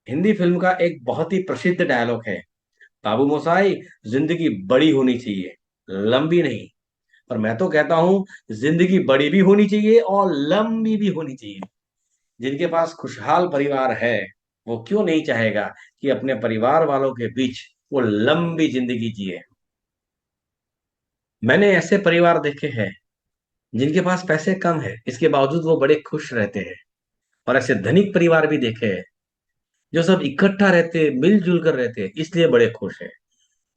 Hindi film का एक बहुत ही प्रसिद्ध डायलॉग है, बाबू मोशाई, जिंदगी बड़ी होनी चाहिए, लंबी नहीं। पर मैं तो कहता हूँ, जिंदगी बड़ी भी होनी चाहिए और लंबी भी होनी चाहिए। जिनके पास खुशहाल परिवार है, वो क्यों नहीं चाहेगा कि अपने परिवार वालों के बीच वो लंबी जिंदगी जिए। मैंने ऐसे परिवार देखे हैं जिनके पास पैसे कम है, इसके बावजूद वो बड़े खुश रहते हैं। और ऐसे धनिक परिवार भी देखे हैं जो सब इकट्ठा रहते, मिलजुल कर रहते हैं, इसलिए बड़े खुश है।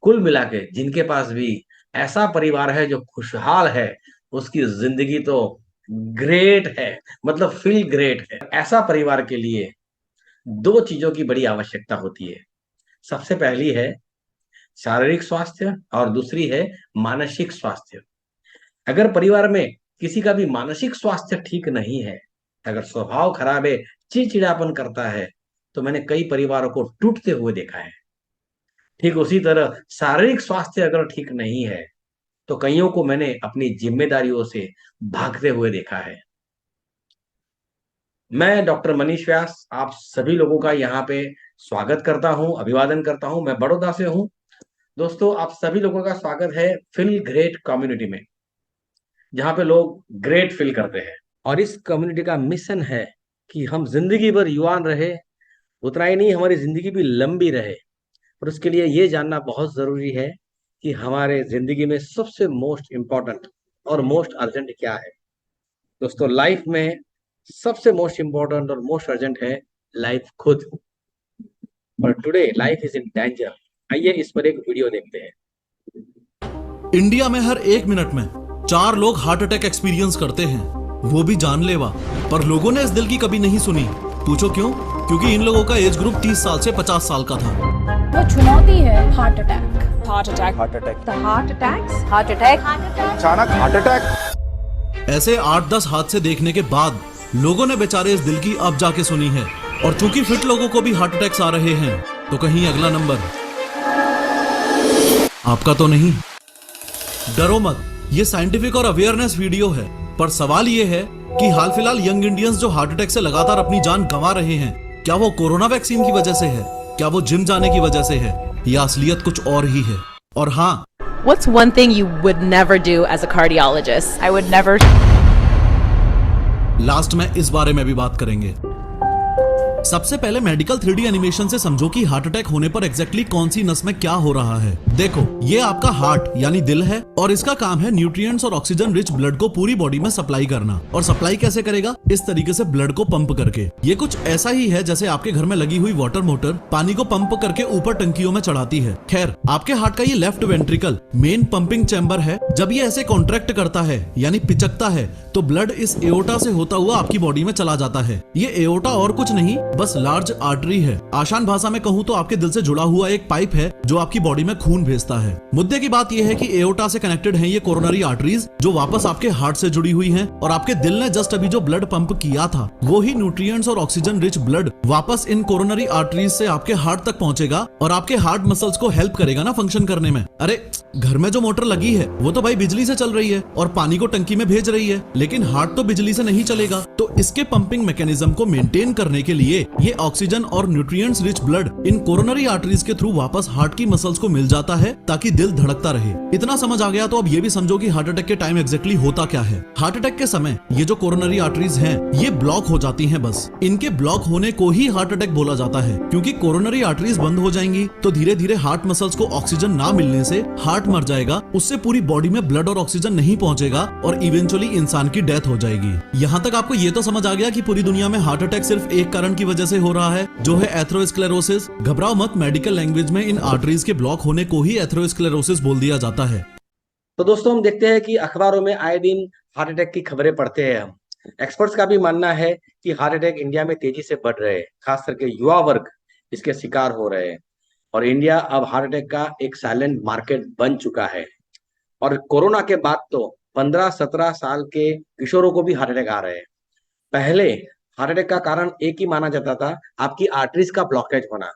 कुल मिला के जिनके पास भी ऐसा परिवार है जो खुशहाल है, उसकी जिंदगी तो ग्रेट है, मतलब फील ग्रेट है। ऐसा परिवार के लिए दो चीजों की बड़ी आवश्यकता होती है। सबसे पहली है शारीरिक स्वास्थ्य और दूसरी है मानसिक स्वास्थ्य। अगर परिवार में किसी का भी मानसिक स्वास्थ्य ठीक नहीं है, अगर स्वभाव खराब है, चिड़चिड़ापन करता है, तो मैंने कई परिवारों को टूटते हुए देखा है। ठीक उसी तरह शारीरिक स्वास्थ्य अगर ठीक नहीं है, तो कईयों को मैंने अपनी जिम्मेदारियों से भागते हुए देखा है। मैं डॉक्टर मनीष व्यास आप सभी लोगों का यहाँ पे स्वागत करता हूँ, अभिवादन करता हूँ। मैं बड़ौदा से हूँ। दोस्तों, आप सभी लोगों का स्वागत है फील ग्रेट कम्युनिटी में, जहाँ पे लोग ग्रेट फील करते हैं। और इस कम्युनिटी का मिशन है कि हम जिंदगी भर युवान रहे, उतना ही नहीं, हमारी जिंदगी भी लंबी रहे। और उसके लिए ये जानना बहुत जरूरी है कि हमारे जिंदगी में सबसे मोस्ट इम्पोर्टेंट और मोस्ट अर्जेंट क्या है। दोस्तों, लाइफ में सबसे मोस्ट इम्पोर्टेंट और मोस्ट अर्जेंट है लाइफ खुद। पर today life is in danger. आइए इस पर एक वीडियो देखते हैं। इंडिया में हर 1 मिनट में 4 लोग हार्ट अटैक एक्सपीरियंस करते हैं, वो भी जानलेवा। पर लोगों ने इस दिल की कभी नहीं सुनी। पूछो क्यों? क्योंकि इन लोगों का एज ग्रुप 30 साल से 50 साल का था। वो चुनौती है heart attack. Heart attack. Heart attack, The heart attacks. Heart attack. अचानक हार्ट अटैक। ऐसे 8-10 हादसे देखने के बाद लोगों ने बेचारे इस दिल की अब जाके सुनी है। और चूंकि फिट लोगों को भी हार्ट अटैक्स आ रहे हैं, तो कहीं अगला नंबर आपका तो नहीं। डरो मत, ये साइंटिफिक और अवेयरनेस वीडियो है। पर सवाल ये है कि हाल फिलहाल यंग इंडियंस जो हार्ट अटैक से लगातार अपनी जान गंवा रहे हैं, क्या वो कोरोना वैक्सीन की वजह से है? क्या वो जिम जाने की वजह से है? या असलियत कुछ और ही है? और हाँ, What's one thing you would never do as a cardiologist? I would never. Last में इस बारे में भी बात करेंगे। सबसे पहले मेडिकल 3D एनिमेशन से समझो कि हार्ट अटैक होने पर एग्जैक्टली कौन सी नस में क्या हो रहा है। देखो, ये आपका हार्ट यानी दिल है और इसका काम है न्यूट्रिएंट्स और ऑक्सीजन रिच ब्लड को पूरी बॉडी में सप्लाई करना। और सप्लाई कैसे करेगा? इस तरीके से ब्लड को पंप करके। ये कुछ ऐसा ही है जैसे आपके घर में लगी हुई वाटर मोटर पानी को पंप करके ऊपर टंकियों में चढ़ाती है। खैर, आपके हार्ट का ये left ventricle main pumping chamber है। जब ये ऐसे कॉन्ट्रैक्ट करता है यानी पिचकता है, तो ब्लड इस एओर्टा से होता हुआ आपकी बॉडी में चला जाता है। ये एओर्टा और कुछ नहीं, बस लार्ज आर्टरी है। आसान भाषा में कहूँ तो आपके दिल से जुड़ा हुआ एक पाइप है जो आपकी बॉडी में खून भेजता है। मुद्दे की बात यह है कि एओर्टा से कनेक्टेड हैं ये कोरोनरी आर्टरीज जो वापस आपके हार्ट से जुड़ी हुई हैं। और आपके दिल ने जस्ट अभी जो ब्लड पंप किया था, वो ही न्यूट्रिएंट्स और ऑक्सीजन रिच ब्लड वापस इन कोरोनरी आर्टरीज से आपके हार्ट तक पहुंचेगा और आपके हार्ट मसल्स को हेल्प करेगा ना फंक्शन करने में। अरे, घर में जो मोटर लगी है वो तो भाई बिजली से चल रही है और पानी को टंकी में भेज रही है, लेकिन हार्ट तो बिजली से नहीं चलेगा। तो इसके पंपिंग मैकेनिज्म को मेंटेन करने के लिए ये ऑक्सीजन और nutrients rich blood in coronary arteries के थ्रू वापस हार्ट की मसल्स को मिल जाता है ताकि दिल धड़कता रहे। इतना समझ आ गया तो अब ये भी समझो कि हार्ट अटैक के टाइम एग्जैक्टली होता क्या है। हार्ट अटैक के समय ये जो कोरोनरी आर्टरीज हैं, ये ब्लॉक हो जाती हैं। बस इनके ब्लॉक होने को ही हार्ट अटैक बोला जाता है, क्योंकि कोरोनरी आर्टरीज बंद हो जाएंगी तो धीरे धीरे हार्ट मसल्स को ऑक्सीजन ना मिलने से हार्ट मर जाएगा। उससे पूरी बॉडी में ब्लड और ऑक्सीजन नहीं पहुंचेगा और इवेंचुअली इंसान की डेथ हो जाएगी। यहाँ तक आपको ये तो समझ आ गया कि पूरी दुनिया में हार्ट अटैक सिर्फ एक कारण की वजह से हो रहा है, जो है एथेरोस्क्लेरोसिस। घबराओ मत, मेडिकल लैंग्वेज में इन आर्टरीज के ब्लॉक होने को ही एथेरोस्क्लेरोसिस बोल दिया जाता है। तो दोस्तों, हम देखते हैं कि अखबारों में आए दिन हार्ट अटैक की खबरें पढ़ते हैं हम। एक्सपर्ट्स का भी मानना है कि हार्ट अटैक इंडिया में तेजी से बढ़ रहे हैं, खास करके युवा वर्ग इसके शिकार हो रहे हैं। और इंडिया अब हार्ट अटैक का एक साइलेंट मार्केट बन चुका है। और कोरोना के बाद तो 15-17 साल के किशोरों को भी हार्ट अटैक आ रहे हैं। पहले हार्ट अटैक का कारण एक ही माना जाता था, आपकी आर्टरीज का ब्लॉकेज होना।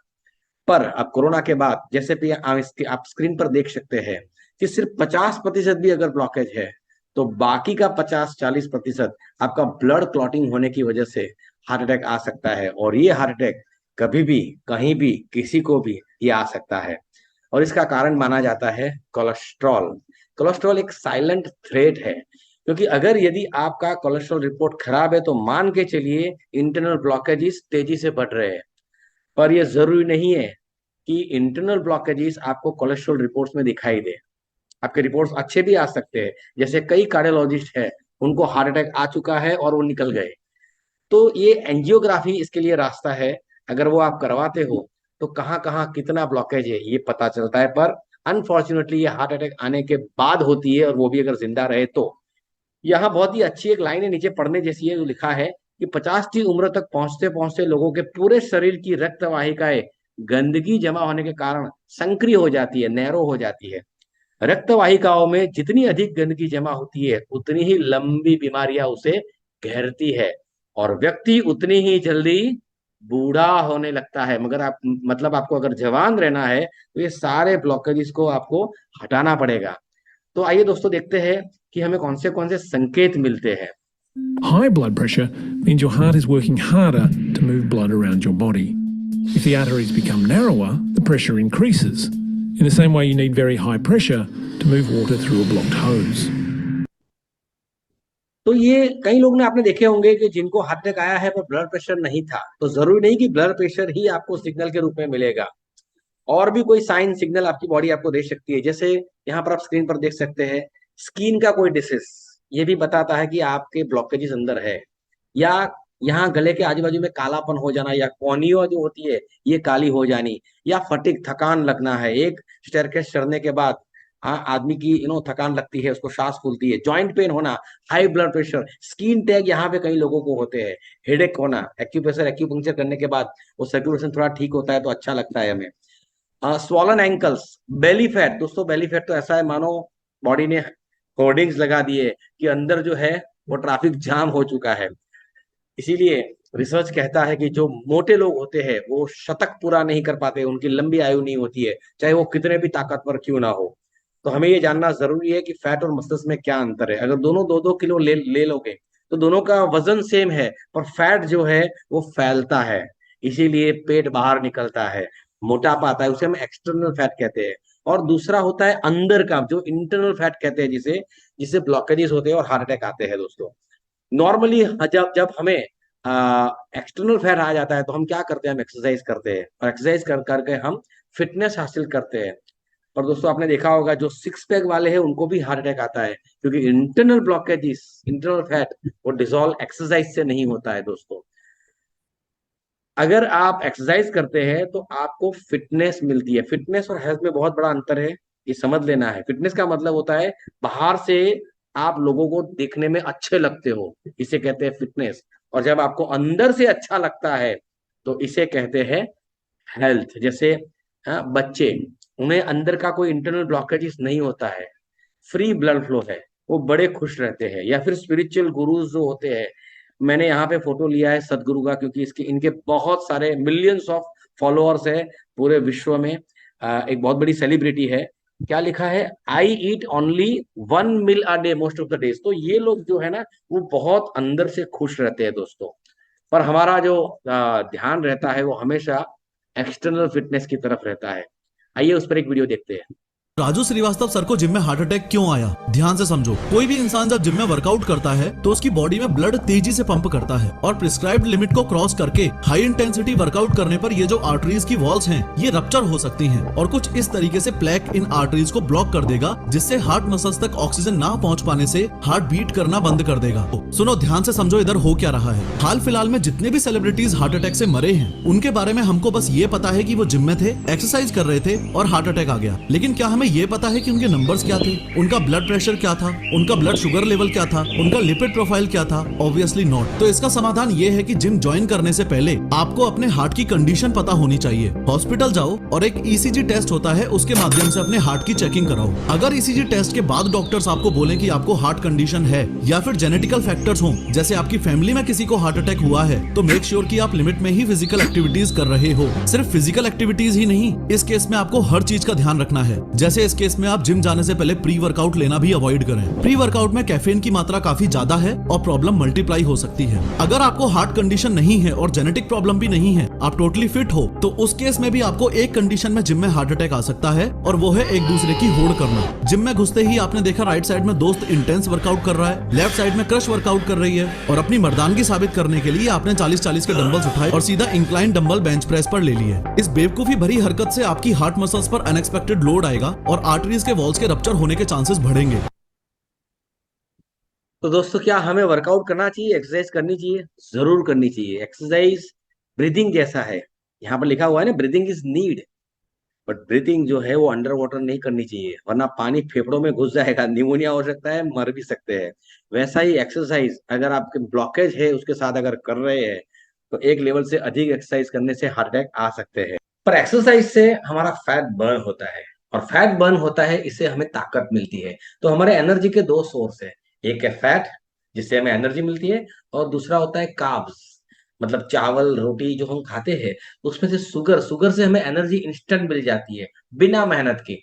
पर अब कोरोना के बाद, जैसे भी आप स्क्रीन पर देख सकते हैं कि सिर्फ 50% भी अगर ब्लॉकेज है, तो बाकी का 50-40% आपका ब्लड क्लॉटिंग होने की वजह से हार्ट अटैक आ सकता है। और ये हार्ट अटैक कभी भी कहीं भी किसी को भी ये आ सकता है। और इसका कारण माना जाता है कोलेस्ट्रॉल। कोलेस्ट्रॉल एक साइलेंट थ्रेट है, क्योंकि अगर यदि आपका कोलेस्ट्रॉल रिपोर्ट खराब है तो मान के चलिए इंटरनल ब्लॉकेजेस तेजी से बढ़ रहे हैं। पर यह जरूरी नहीं है कि इंटरनल ब्लॉकेजेस आपको कोलेस्ट्रॉल रिपोर्ट्स में दिखाई दे। आपके रिपोर्ट्स अच्छे भी आ सकते हैं, जैसे कई कार्डियोलॉजिस्ट हैं उनको हार्ट अटैक आ चुका है और वो निकल गए। तो ये एंजियोग्राफी इसके लिए रास्ता है। अगर वो आप करवाते हो तो कहाँ कहाँ कितना ब्लॉकेज है ये पता चलता है। पर अनफॉर्चुनेटली ये हार्ट अटैक आने के बाद होती है, और वो भी अगर जिंदा रहे तो। यहाँ बहुत ही अच्छी एक लाइन है नीचे पढ़ने जैसी है, जो लिखा है कि 50 की उम्र तक पहुंचते पहुंचते लोगों के पूरे शरीर की रक्त वाहिकाएं गंदगी जमा होने के कारण संकरी हो जाती है, नैरो हो जाती है। रक्त वाहिकाओं में जितनी अधिक गंदगी जमा होती है उतनी ही लंबी बीमारियां उसे घेरती है, और व्यक्ति उतनी ही जल्दी बूढ़ा होने लगता है। मगर आप मतलब आपको अगर जवान रहना है तो ये सारे ब्लॉकेजेस को आपको हटाना पड़ेगा। तो आइए दोस्तों देखते हैं कि हमें कौन से संकेत मिलते हैं। High blood pressure means your heart is working harder to move blood around your body. If the arteries become narrower, the pressure increases. In the same way, you need very high pressure to move water through a blocked hose. तो ये कई लोग ने आपने देखे होंगे कि जिनको हार्ट अटैक आया है पर ब्लड प्रेशर नहीं था। तो जरूरी नहीं कि ब्लड प्रेशर ही आपको सिग्नल के रूप में मिलेगा, और भी कोई साइन सिग्नल आपकी बॉडी आपको दे सकती है। जैसे यहाँ पर आप स्क्रीन पर देख सकते हैं, स्किन का कोई डिसीज, ये भी बताता है कि आपके ब्लॉकेजेस अंदर है। या यहाँ गले के आजू बाजू में कालापन हो जाना, या कोनियो जो होती है ये काली हो जानी, या फटिग थकान लगना है। एक स्टेयरकेस चढ़ने के बाद आदमी की थकान लगती है, उसको सांस फूलती है। जॉइंट पेन होना, high blood pressure, skin tag यहाँ पे कई लोगों को होते हैं। हेडेक होना, एक्यूप्रेशर एक्यूपंक्चर करने के बाद वो सर्कुलेशन थोड़ा ठीक होता है तो अच्छा लगता है हमें। Swollen ankles, belly fat. दोस्तों बेली फैट तो ऐसा है मानो बॉडी ने होर्डिंग्स लगा दिए कि अंदर जो है वो ट्रैफिक जाम हो चुका है। इसीलिए रिसर्च कहता है कि जो मोटे लोग होते हैं वो शतक पूरा नहीं कर पाते, उनकी लंबी आयु नहीं होती है, चाहे वो कितने भी ताकतवर क्यों ना हो। तो हमें ये जानना जरूरी है कि फैट और मसल्स में क्या अंतर है। अगर दोनों 2-2 किलो ले लोगे तो दोनों का वजन सेम है, पर फैट जो है वो फैलता है, इसीलिए पेट बाहर निकलता है, मोटापा आता है, उसे हम एक्सटर्नल फैट कहते हैं। और दूसरा होता है अंदर का, जो इंटरनल फैट कहते हैं, जिसे जिसे ब्लॉकेजेस होते हैं और हार्ट अटैक आते हैं। दोस्तों नॉर्मली जब हमें एक्सटर्नल फैट आ जाता है तो हम क्या करते हैं, हम एक्सरसाइज करते हैं, और एक्सरसाइज करके हम फिटनेस हासिल करते हैं। और दोस्तों आपने देखा होगा जो 6 पैक वाले हैं उनको भी हार्ट अटैक आता है, क्योंकि इंटरनल ब्लॉकेजेस, इंटरनल फैट वो डिसॉल्व एक्सरसाइज से नहीं होता है। दोस्तों अगर आप एक्सरसाइज करते हैं तो आपको फिटनेस मिलती है। फिटनेस और हेल्थ में बहुत बड़ा अंतर है, ये समझ लेना है। फिटनेस का मतलब होता है बाहर से आप लोगों को देखने में अच्छे लगते हो, इसे कहते हैं फिटनेस। और जब आपको अंदर से अच्छा लगता है तो इसे कहते हैं हेल्थ। जैसे बच्चे, उन्हें अंदर का कोई इंटरनल ब्लॉकेजेस नहीं होता है, फ्री ब्लड फ्लो है, वो बड़े खुश रहते हैं। या फिर स्पिरिचुअल गुरुज जो होते हैं, मैंने यहाँ पे फोटो लिया है सदगुरु का, क्योंकि इनके बहुत सारे मिलियंस ऑफ फॉलोअर्स है पूरे विश्व में। एक बहुत बड़ी सेलिब्रिटी है। क्या लिखा है, I eat only 1 meal a day most of the days. तो ये लोग जो है ना वो बहुत अंदर से खुश रहते हैं दोस्तों। पर हमारा जो ध्यान रहता है वो हमेशा एक्सटर्नल फिटनेस की तरफ रहता है। आइए उस पर एक वीडियो देखते हैं। राजू श्रीवास्तव सर को जिम में हार्ट अटैक क्यों आया? ध्यान से समझो। कोई भी इंसान जब जिम में वर्कआउट करता है तो उसकी बॉडी में ब्लड तेजी से पंप करता है, और प्रिस्क्राइब्ड लिमिट को क्रॉस करके हाई इंटेंसिटी वर्कआउट करने पर ये जो आर्टरीज की वॉल्स हैं ये रप्चर हो सकती हैं, और कुछ इस तरीके से प्लेक इन आर्टरीज को ब्लॉक कर देगा, जिससे हार्ट मसल्स तक ऑक्सीजन ना पहुंच पाने से हार्ट बीट करना बंद कर देगा। सुनो ध्यान से समझो इधर हो क्या रहा है। हाल फिलहाल में जितने भी सेलिब्रिटीज हार्ट अटैक से मरे हैं उनके बारे में हमको बस ये पता है कि वो जिम में थे, एक्सरसाइज कर रहे थे और हार्ट अटैक आ गया। लेकिन क्या हमें ये पता है कि उनके नंबर्स क्या थे, उनका ब्लड प्रेशर क्या था, उनका ब्लड शुगर लेवल क्या था, उनका लिपिड प्रोफाइल क्या था? Obviously not. तो इसका समाधान ये है कि जिम ज्वाइन करने से पहले आपको अपने हार्ट की कंडीशन पता होनी चाहिए। हॉस्पिटल जाओ और एक ईसीजी टेस्ट होता है, उसके माध्यम से अपने हार्ट की चेकिंग कराओ। अगर ईसीजी टेस्ट के बाद डॉक्टर्स आपको बोले कि आपको हार्ट कंडीशन है या फिर जेनेटिकल फैक्टर्स हो, जैसे आपकी फैमिली में किसी को हार्ट अटैक हुआ है, तो मेक श्योर कि आप लिमिट में ही फिजिकल एक्टिविटीज कर रहे हो। सिर्फ फिजिकल एक्टिविटीज ही नहीं, इस केस में आपको हर चीज का ध्यान रखना है। जैसे वैसे इस केस में आप जिम जाने से पहले प्री वर्कआउट लेना भी अवॉइड करें। प्री वर्कआउट में कैफीन की मात्रा काफी ज्यादा है और प्रॉब्लम मल्टीप्लाई हो सकती है। अगर आपको हार्ट कंडीशन नहीं है और जेनेटिक प्रॉब्लम भी नहीं है, आप टोटली फिट हो, तो उस केस में भी आपको एक कंडीशन में जिम में हार्ट अटैक आ सकता है, और वो है एक दूसरे की होड़ करना। जिम में घुसते ही आपने देखा राइट साइड में दोस्त इंटेंस वर्कआउट कर रहा है, लेफ्ट साइड में क्रश वर्कआउट कर रही है, और अपनी मर्दानगी साबित करने के लिए आपने 40-40 के डंबल्स उठाए और सीधा इंक्लाइन डंबल बेंच प्रेस पर ले लिए। इस बेवकूफी भरी हरकत से आपकी हार्ट मसल्स पर अनएक्सपेक्टेड लोड आएगा और आर्टरीज के वॉल्स के रप्चर होने के चांसेस बढ़ेंगे। तो दोस्तों, क्या हमें वर्कआउट करना चाहिए, एक्सरसाइज करनी चाहिए? जरूर करनी चाहिए। एक्सरसाइज ब्रीदिंग जैसा है। यहाँ पर लिखा हुआ है ना, breathing is need, but breathing जो है वो अंडर वाटर नहीं करनी चाहिए, वरना पानी फेफड़ों में घुस जाएगा, निमोनिया हो सकता है, मर भी सकते हैं। वैसा ही एक्सरसाइज अगर आपके ब्लॉकेज है उसके साथ अगर कर रहे हैं तो एक लेवल से अधिक एक्सरसाइज करने से हार्ट अटैक आ सकते हैं। पर एक्सरसाइज से हमारा फैट बर्न होता है, और फैट बर्न होता है, इससे हमें ताकत मिलती है। तो हमारे एनर्जी के दो सोर्स है, एक है फैट जिससे हमें एनर्जी मिलती है, और दूसरा होता है कार्ब्स, मतलब चावल रोटी जो हम खाते हैं उसमें से शुगर, शुगर से हमें एनर्जी इंस्टेंट मिल जाती है बिना मेहनत के।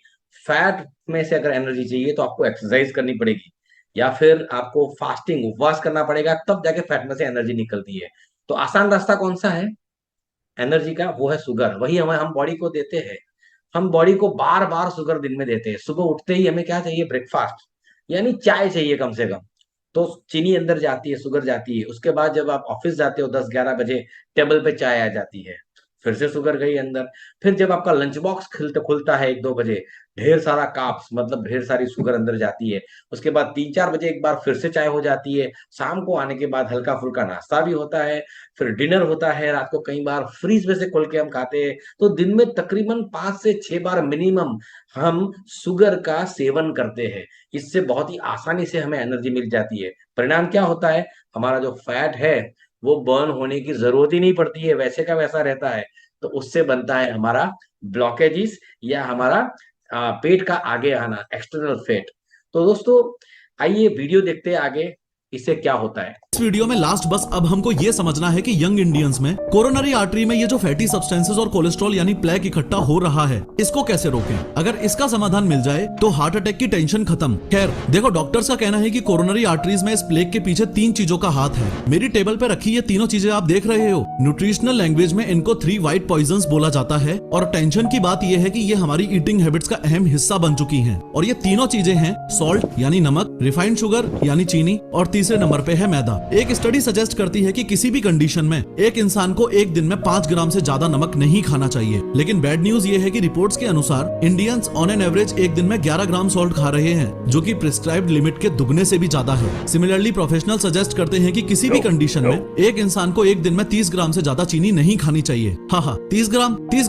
फैट में से अगर एनर्जी चाहिए तो आपको एक्सरसाइज करनी पड़ेगी, या फिर आपको फास्टिंग, उपवास करना पड़ेगा, तब जाके फैट में से एनर्जी निकलती है। तो आसान रास्ता कौन सा है एनर्जी का? वो है शुगर। वही हम बॉडी को देते हैं। हम बॉडी को बार बार शुगर दिन में देते हैं। सुबह उठते ही हमें क्या चाहिए? ब्रेकफास्ट, यानी चाय चाहिए कम से कम। तो चीनी अंदर जाती है, शुगर जाती है। उसके बाद जब आप ऑफिस जाते हो 10-11 बजे, टेबल पे चाय आ जाती है, फिर से शुगर गई अंदर। फिर जब आपका लंच बॉक्स खुलता है 1-2 बजे, ढेर सारा काप्स, मतलब ढेर सारी शुगर अंदर जाती है। उसके बाद 3-4 बजे एक बार फिर से चाय हो जाती है। शाम को आने के बाद हल्का फुल्का नाश्ता भी होता है, फिर डिनर होता है। रात को कई बार फ्रीज में से खोल के हम खाते हैं। तो दिन में तकरीबन 5 से 6 बार मिनिमम हम शुगर का सेवन करते हैं। इससे बहुत ही आसानी से हमें एनर्जी मिल जाती है। परिणाम क्या होता है? हमारा जो फैट है वो बर्न होने की जरूरत ही नहीं पड़ती है, वैसे का वैसा रहता है। तो उससे बनता है हमारा ब्लॉकेजिस, या हमारा पेट का आगे आना, एक्सटर्नल फैट। तो दोस्तों, आइए वीडियो देखते हैं आगे, इससे क्या होता है। इस वीडियो में लास्ट बस अब हमको ये समझना है कि यंग इंडियंस में कोरोनरी आर्टरी में ये जो फैटी सब्सटेंसेस और कोलेस्ट्रॉल यानी प्लेक इकट्ठा हो रहा है, इसको कैसे रोकें। अगर इसका समाधान मिल जाए तो हार्ट अटैक की टेंशन खत्म। खैर देखो, डॉक्टर्स का कहना है कि कोरोनरी आर्टरीज में इस प्लेक के पीछे 3 चीजों का हाथ है। मेरी टेबल पे रखी ये तीनों चीजें आप देख रहे हो। न्यूट्रिशनल लैंग्वेज में इनको 3 व्हाइट पॉइजन्स बोला जाता है, और टेंशन की बात यह है कि ये हमारी ईटिंग हैबिट्स का अहम हिस्सा बन चुकी है। और ये तीनों चीजें हैं सॉल्ट यानी नमक, रिफाइंड शुगर यानी चीनी, और तीसरे नंबर पे है मैदा। एक स्टडी सजेस्ट करती है कि किसी भी कंडीशन में एक इंसान को एक दिन में 5 ग्राम से ज्यादा नमक नहीं खाना चाहिए। लेकिन बैड न्यूज ये है कि रिपोर्ट्स के अनुसार इंडियंस ऑन एन एवरेज एक दिन में 11 ग्राम सॉल्ट खा रहे हैं, जो कि प्रिस्क्राइब्ड लिमिट के दुगने से भी ज्यादा है। सिमिलरली प्रोफेशनल सजेस्ट करते हैं कि किसी भी कंडीशन में एक इंसान को एक दिन में 30 ग्राम से ज्यादा चीनी नहीं खानी चाहिए। हाँ, 30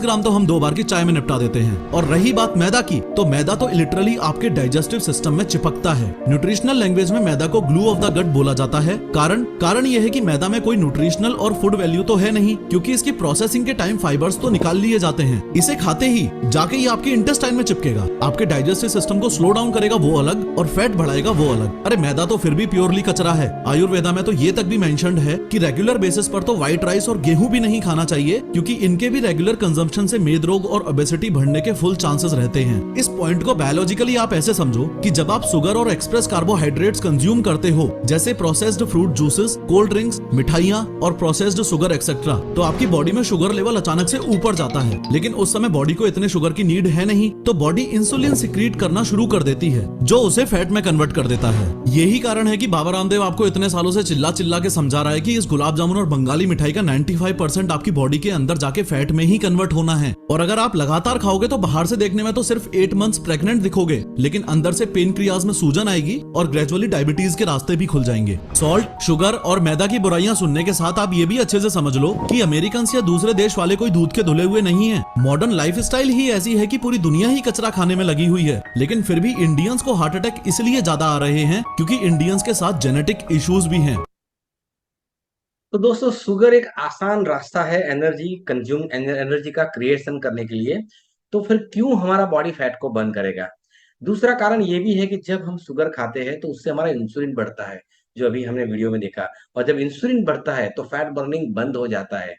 ग्राम तो हम 2 बार की चाय में निपटा देते हैं। और रही बात मैदा की, तो मैदा तो लिटरली आपके डाइजेस्टिव सिस्टम में चिपकता है। न्यूट्रिशनल लैंग्वेज में मैदा को ग्लू ऑफ द गट बोला जाता है। कारण यह है कि मैदा में कोई न्यूट्रिशनल और फूड वैल्यू तो है नहीं, क्योंकि इसकी प्रोसेसिंग के टाइम फाइबर्स तो निकाल लिए जाते हैं। इसे खाते ही जाके ये आपके इंटेस्टाइन में चिपकेगा, आपके डाइजेस्टिव सिस्टम को स्लो डाउन करेगा वो अलग, और फैट बढ़ाएगा वो अलग। अरे मैदा तो फिर भी प्योरली कचरा है। आयुर्वेदा में तो ये तक भी मेंशन्ड है कि रेगुलर बेसिस पर तो व्हाइट राइस और गेहूं भी नहीं खाना चाहिए, क्योंकि इनके भी रेगुलर कंजम्पशन से मेद रोग और ओबेसिटी बढ़ने के फुल चांसेस रहते हैं। इस पॉइंट को बायोलॉजिकली आप ऐसे समझो कि जब आप शुगर और एक्सप्रेस कार्बोहाइड्रेट्स कंज्यूम करते हो, जैसे processed fruit juices, cold drinks, मिठाइयाँ और प्रोसेस्ड शुगर एक्सेट्रा, तो आपकी बॉडी में शुगर लेवल अचानक से ऊपर जाता है। लेकिन उस समय बॉडी को इतने शुगर की नीड है नहीं, तो बॉडी इंसुलिन सिक्रीट करना शुरू कर देती है, जो उसे फैट में कन्वर्ट कर देता है। यही कारण है कि बाबा रामदेव आपको इतने सालों से चिल्ला चिल्ला के समझा रहा है कि इस गुलाब जामुन और बंगाली मिठाई का 95% आपकी बॉडी के अंदर जाके फैट में ही कन्वर्ट होना है। और अगर आप लगातार खाओगे तो बाहर से देखने में तो सिर्फ 8 मंथ्स प्रेग्नेंट दिखोगे, लेकिन अंदर से पेनक्रियाज में सूजन आएगी और ग्रेजुअली डायबिटीज के रास्ते भी खुल जाएंगे। सॉल्ट, शुगर और मैदा की बुराइयां सुनने के साथ आप ये भी अच्छे से समझ लो कि अमेरिकन या दूसरे देश वाले कोई दूध के धुले हुए नहीं है। मॉडर्न लाइफस्टाइल ही ऐसी है कि पूरी दुनिया ही कचरा खाने में लगी हुई है। लेकिन फिर भी इंडियंस को हार्ट अटैक इसलिए ज्यादा आ रहे हैं क्योंकि इंडियंस के साथ जेनेटिक इश्यूज भी हैं। तो दोस्तों, शुगर एक आसान रास्ता है एनर्जी का क्रिएशन करने के लिए। तो फिर क्यों हमारा बॉडी फैट को बर्न करेगा? दूसरा कारण ये भी है कि जब हम शुगर खाते हैं तो उससे हमारा इंसुलिन बढ़ता है, जो अभी हमने वीडियो में देखा। और जब इंसुलिन बढ़ता है तो फैट बर्निंग बंद हो जाता है।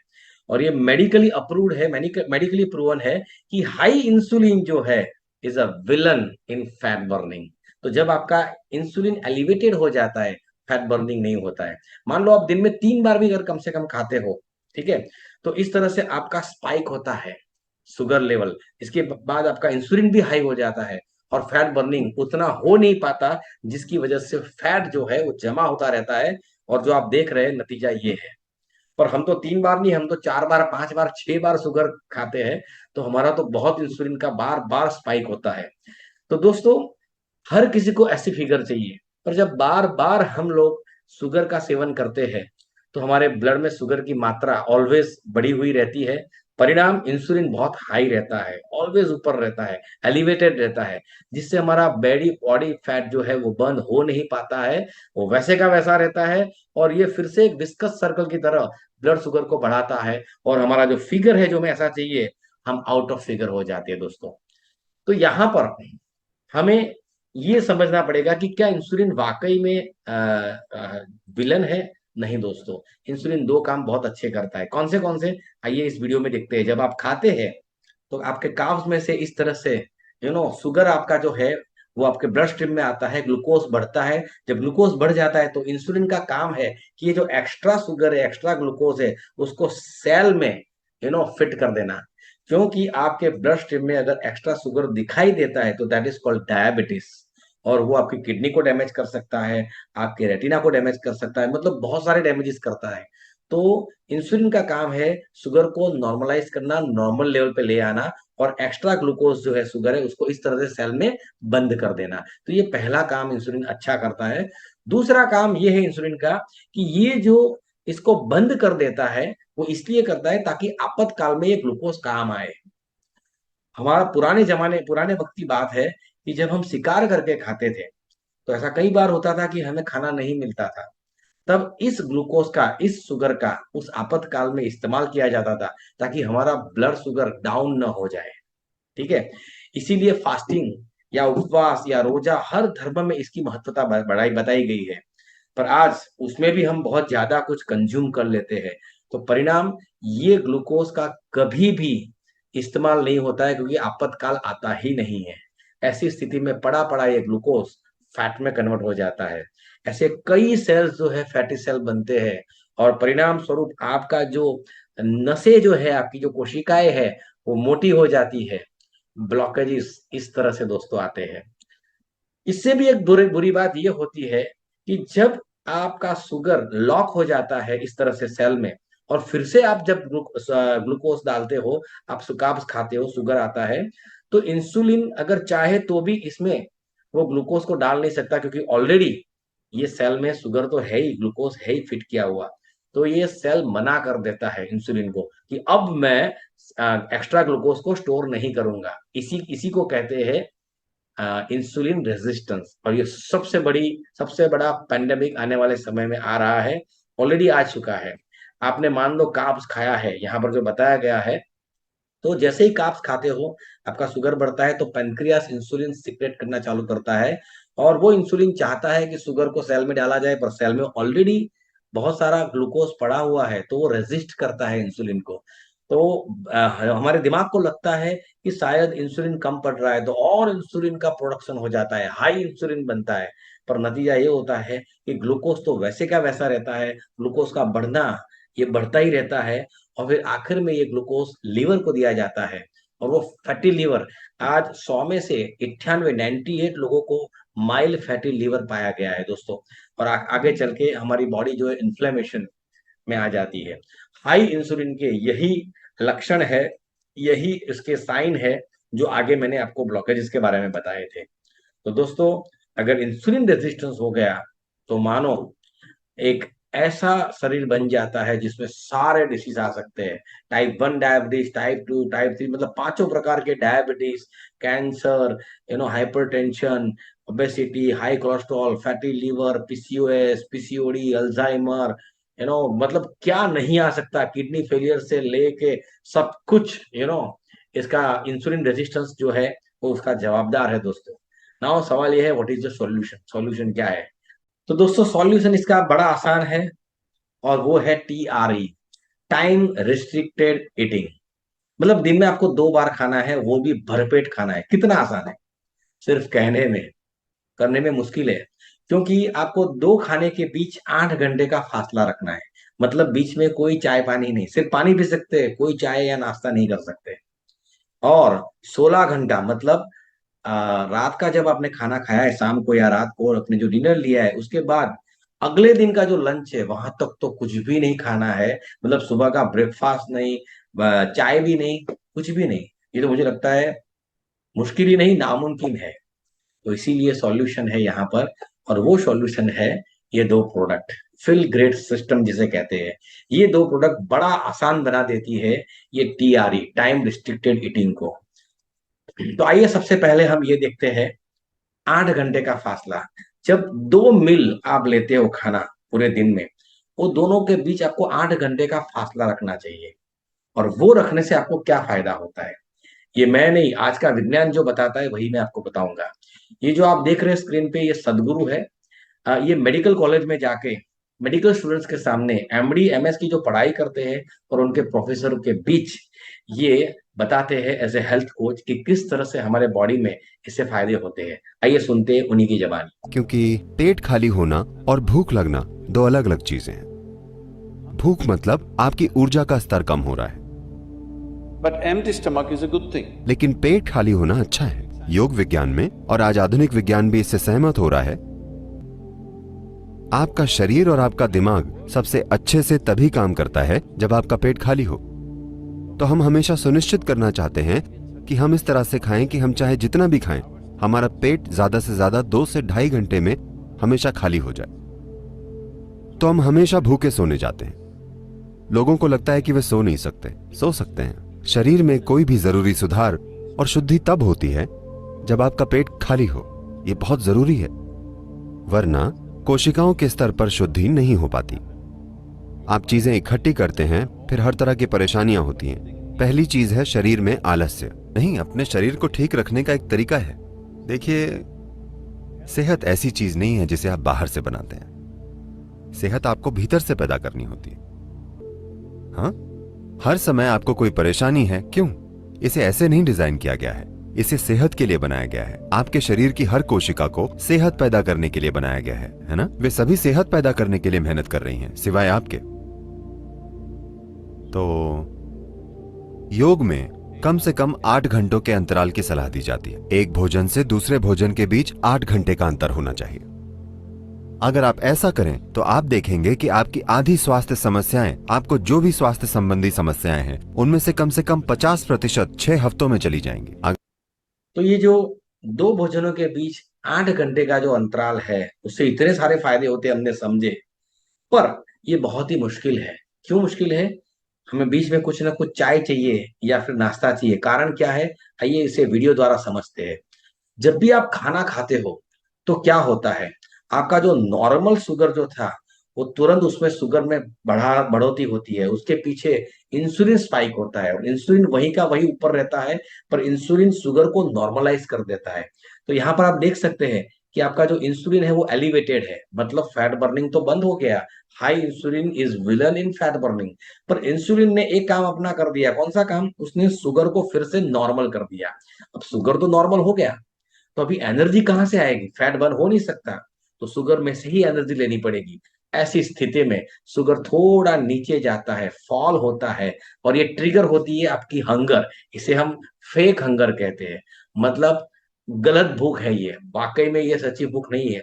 और ये मेडिकली अप्रूव्ड है, मेडिकली प्रूवन है कि हाई इंसुलिन जो है is a villain in fat burning. तो जब आपका इंसुलिन एलिवेटेड हो जाता है, फैट बर्निंग नहीं होता है। मान लो आप दिन में 3 बार भी अगर कम से कम खाते हो, ठीक है, तो इस तरह से आपका स्पाइक होता है शुगर लेवल, इसके बाद आपका इंसुलिन भी हाई हो जाता है और फैट बर्निंग उतना हो नहीं पाता, जिसकी वजह से फैट जो है वो जमा होता रहता है। और जो आप देख रहे हैं नतीजा ये है। पर हम तो 3 बार नहीं, हम तो 4 बार, 5 बार, 6 बार शुगर खाते हैं, तो हमारा तो बहुत इंसुलिन का बार बार स्पाइक होता है। तो दोस्तों, हर किसी को ऐसी फिगर चाहिए, पर जब बार बार हम लोग शुगर का सेवन करते हैं तो हमारे ब्लड में शुगर की मात्रा ऑलवेज बढ़ी हुई रहती है। परिणाम इंसुलिन बहुत हाई रहता है, ऑलवेज ऊपर रहता है, एलिवेटेड रहता है, जिससे हमारा बॉडी बॉडी फैट जो है वो बर्न हो नहीं पाता है, वो वैसे का वैसा रहता है। और ये फिर से एक विस्कस सर्कल की तरह ब्लड शुगर को बढ़ाता है, और हमारा जो फिगर है जो हमें ऐसा चाहिए, हम आउट ऑफ फिगर हो जाते हैं दोस्तों। तो यहाँ पर हमें ये समझना पड़ेगा कि क्या इंसुलिन वाकई में विलन है। नहीं दोस्तों, इंसुलिन दो काम बहुत अच्छे करता है। कौन से आइए इस वीडियो में देखते हैं। जब आप खाते हैं तो आपके काफ्स में से इस तरह से शुगर आपका जो है वो आपके ब्लड स्ट्रीम में आता है, ग्लूकोज बढ़ता है। जब ग्लूकोज बढ़ जाता है तो इंसुलिन का काम है कि ये जो एक्स्ट्रा शुगर है, एक्स्ट्रा ग्लूकोज है, उसको सेल में फिट कर देना। क्योंकि आपके ब्लड स्ट्रीम में अगर एक्स्ट्रा शुगर दिखाई देता है तो दैट इज कॉल्ड डायबिटीज, और वो आपकी किडनी को डैमेज कर सकता है, आपके रेटिना को डैमेज कर सकता है, मतलब बहुत सारे डैमेजेस करता है। तो इंसुलिन का काम है शुगर को नॉर्मलाइज करना, नॉर्मल लेवल पे ले आना, और एक्स्ट्रा ग्लूकोज जो है शुगर है उसको इस तरह से सेल में बंद कर देना। तो ये पहला काम इंसुलिन अच्छा करता है। दूसरा काम ये है इंसुलिन का कि ये जो इसको बंद कर देता है वो इसलिए करता है ताकि आपातकाल में ये ग्लूकोज काम आए। हमारा पुराने वक्त की बात है कि जब हम शिकार करके खाते थे तो ऐसा कई बार होता था कि हमें खाना नहीं मिलता था, तब इस ग्लूकोज का, इस शुगर का उस आपातकाल में इस्तेमाल किया जाता था ताकि हमारा ब्लड शुगर डाउन न हो जाए। ठीक है, इसीलिए फास्टिंग या उपवास या रोजा हर धर्म में इसकी महत्वता बढ़ाई बताई गई है। पर आज उसमें भी हम बहुत ज्यादा कुछ कंज्यूम कर लेते हैं, तो परिणाम ये ग्लूकोज का कभी भी इस्तेमाल नहीं होता है, क्योंकि आपातकाल आता ही नहीं है। ऐसी स्थिति में पड़ा पड़ा ये ग्लूकोज फैट में कन्वर्ट हो जाता है। ऐसे कई सेल्स जो है फैटी सेल बनते हैं, और परिणाम स्वरूप आपका जो नसें जो है, आपकी जो कोशिकाएं है वो मोटी हो जाती है। ब्लॉकेजेस इस तरह से दोस्तों आते हैं। इससे भी एक बुरी बात यह होती है कि जब आपका शुगर लॉक हो जाता है इस तरह से सेल में, और फिर से आप जब ग्लूकोज डालते हो, आप सुकाब्स खाते हो, शुगर आता है, तो इंसुलिन अगर चाहे तो भी इसमें वो ग्लूकोज को डाल नहीं सकता, क्योंकि ऑलरेडी ये सेल में शुगर तो है ही, ग्लूकोज है ही फिट किया हुआ। तो ये सेल मना कर देता है इंसुलिन को कि अब मैं एक्स्ट्रा ग्लूकोज को स्टोर नहीं करूंगा। इसी इसी को कहते हैं इंसुलिन रेजिस्टेंस। और ये सबसे बड़ा पेंडेमिक आने वाले समय में आ रहा है, ऑलरेडी आ चुका है। आपने मान लो कार्ब्स खाया है, यहाँ पर जो बताया गया है, तो जैसे ही कार्ब्स खाते हो आपका शुगर बढ़ता है, तो पेनक्रियास इंसुलिन सिक्रेट करना चालू करता है, और वो इंसुलिन चाहता है कि शुगर को सेल में डाला जाए, पर सेल में ऑलरेडी बहुत सारा ग्लूकोज पड़ा हुआ है, तो वो रेजिस्ट करता है इंसुलिन को। तो हमारे दिमाग को लगता है कि शायद इंसुलिन कम पड़ रहा है, तो और इंसुलिन का प्रोडक्शन हो जाता है, हाई इंसुलिन बनता है। पर नतीजा ये होता है कि ग्लूकोज तो वैसे का वैसा रहता है, ग्लूकोज का बढ़ना ये बढ़ता ही रहता है, और फिर आखिर में ये ग्लूकोज लीवर को दिया जाता है, और वो फैटी लीवर, आज 100 में से 98 लोगों को माइल्ड फैटी लीवर पाया गया है दोस्तों। और आगे चल के हमारी बॉडी जो है इन्फ्लेमेशन में आ जाती है। हाई इंसुलिन के यही लक्षण है, यही इसके साइन है जो आगे मैंने आपको ब्लॉकेजेस के बारे में बताए थे। तो दोस्तों, अगर इंसुलिन रेजिस्टेंस हो गया तो मानो एक ऐसा शरीर बन जाता है जिसमें सारे डिसीज आ सकते हैं। टाइप 1 डायबिटीज, टाइप 2, टाइप 3, मतलब पांचों प्रकार के diabetes, cancer, hypertension, obesity, high cholesterol, fatty liver, PCOS, PCOD, Alzheimer, मतलब क्या नहीं आ सकता, किडनी फेलियर से लेके सब कुछ, इसका इंसुलिन रेजिस्टेंस जो है वो उसका जवाबदार है दोस्तों। नाउ सवाल ये है, what is the solution? Solution क्या है? तो दोस्तों, सॉल्यूशन इसका बड़ा आसान है, और वो है TRE, टाइम रिस्ट्रिक्टेड ईटिंग। मतलब दिन में आपको 2 बार खाना है, वो भी भरपेट खाना है। कितना आसान है, सिर्फ कहने में, करने में मुश्किल है। क्योंकि आपको 2 खाने के बीच 8 घंटे का फासला रखना है। मतलब बीच में कोई चाय पानी नहीं, सिर्फ पानी पी सकते हैं, कोई चाय या नाश्ता नहीं कर सकते। और 16 घंटा मतलब रात का जब आपने खाना खाया है शाम को या रात को, और आपने जो डिनर लिया है, उसके बाद अगले दिन का जो लंच है वहां तक तो कुछ भी नहीं खाना है। मतलब सुबह का ब्रेकफास्ट नहीं, चाय भी नहीं, कुछ भी नहीं। ये तो मुझे लगता है मुश्किल ही नहीं, नामुमकिन है। तो इसीलिए सॉल्यूशन है यहाँ पर, और वो सॉल्यूशन है ये 2 प्रोडक्ट, फिल ग्रेड सिस्टम जिसे कहते हैं। ये 2 प्रोडक्ट बड़ा आसान बना देती है ये TRE, टाइम रिस्ट्रिक्टेड ईटिंग को। तो आइए सबसे पहले हम ये देखते हैं 8 घंटे का फासला। जब 2 मील आप लेते हो खाना पूरे दिन में, वो दोनों के बीच आपको 8 घंटे का फासला रखना चाहिए। और वो रखने से आपको क्या फायदा होता है, ये मैं नहीं, आज का विज्ञान जो बताता है वही मैं आपको बताऊंगा। ये जो आप देख रहे हैं स्क्रीन पे, ये सदगुरु है। ये मेडिकल कॉलेज में जाके मेडिकल स्टूडेंट्स के सामने MD MS की जो पढ़ाई करते हैं और उनके प्रोफेसर के बीच ये बताते हैं एज ए हेल्थ कोच कि किस तरह से हमारे बॉडी में इससे फायदे होते हैं। आइए सुनते हैं उन्हीं की जबानी। क्योंकि पेट खाली होना और भूख लगना दो अलग अलग चीजें हैं। भूख मतलब आपकी ऊर्जा का स्तर कम हो रहा है, But empty stomach is a good thing. लेकिन पेट खाली होना अच्छा है। योग विज्ञान में, और आज आधुनिक विज्ञान भी इससे सहमत हो रहा है, आपका शरीर और आपका दिमाग सबसे अच्छे से तभी काम करता है जब आपका पेट खाली हो। तो हम हमेशा सुनिश्चित करना चाहते हैं कि हम इस तरह से खाएं कि हम चाहे जितना भी खाएं, हमारा पेट ज्यादा से ज्यादा 2 से 2.5 घंटे में हमेशा खाली हो जाए। तो हम हमेशा भूखे सोने जाते हैं। लोगों को लगता है कि वे सो नहीं सकते, सो सकते हैं। शरीर में कोई भी जरूरी सुधार और शुद्धि तब होती है जब आपका पेट खाली हो। यह बहुत जरूरी है, वरना कोशिकाओं के स्तर पर शुद्धि नहीं हो पाती। आप चीजें इकट्ठी करते हैं, फिर हर तरह की परेशानियां होती हैं। पहली चीज है शरीर में आलस्य। नहीं, अपने शरीर को ठीक रखने का एक तरीका है। देखिए, सेहत ऐसी चीज नहीं है जिसे आप बाहर से बनाते हैं। सेहत आपको भीतर से पैदा करनी होती है। हाँ, हर समय आपको कोई परेशानी है, क्यों? इसे ऐसे नहीं डिजाइन किया गया है। इसे सेहत के लिए बनाया गया है। आपके शरीर की हर कोशिका को सेहत पैदा करने के लिए बनाया गया है ना? वे सभी सेहत पैदा करने के लिए मेहनत कर रही हैं, सिवाय आपके। तो योग में कम से कम 8 घंटों के अंतराल की सलाह दी जाती है। एक भोजन से दूसरे भोजन के बीच 8 घंटे का अंतर होना चाहिए। अगर आप ऐसा करें तो आप देखेंगे कि आपकी आधी स्वास्थ्य समस्याएं, आपको जो भी स्वास्थ्य संबंधी समस्याएं हैं, उनमें से कम 50% 6 हफ्तों में चली जाएंगी। तो ये जो 2 भोजनों के बीच 8 घंटे का जो अंतराल है, उससे इतने सारे फायदे होते हैं हमने समझे, पर ये बहुत ही मुश्किल है। क्यों मुश्किल है? हमें बीच में कुछ ना कुछ चाय चाहिए या फिर नाश्ता चाहिए। कारण क्या है, आइए इसे वीडियो द्वारा समझते हैं। जब भी आप खाना खाते हो तो क्या होता है, आपका जो नॉर्मल शुगर जो था वो तुरंत उसमें शुगर में बढ़ोतरी होती है। उसके पीछे इंसुलिन स्पाइक होता है, और इंसुलिन वही का वही ऊपर रहता है, पर इंसुलिन शुगर को नॉर्मलाइज कर देता है। तो यहाँ पर आप देख सकते हैं कि आपका जो इंसुलिन है वो एलिवेटेड है, मतलब फैट बर्निंग तो बंद हो गया। High insulin is villain in fat burning. पर इंसुलिन ने एक काम अपना कर दिया। कौन सा काम? उसने शुगर को फिर से नॉर्मल कर दिया। अब शुगर तो नॉर्मल हो गया, तो अभी एनर्जी कहाँ से आएगी? फैट बर्न हो नहीं सकता, तो शुगर में से ही एनर्जी लेनी पड़ेगी। ऐसी स्थिति में शुगर थोड़ा नीचे जाता है, फॉल होता है, और ये ट्रिगर होती है आपकी हंगर। इसे हम फेक हंगर कहते हैं, मतलब गलत भूख है ये। वाकई में ये सच्ची भूख नहीं है।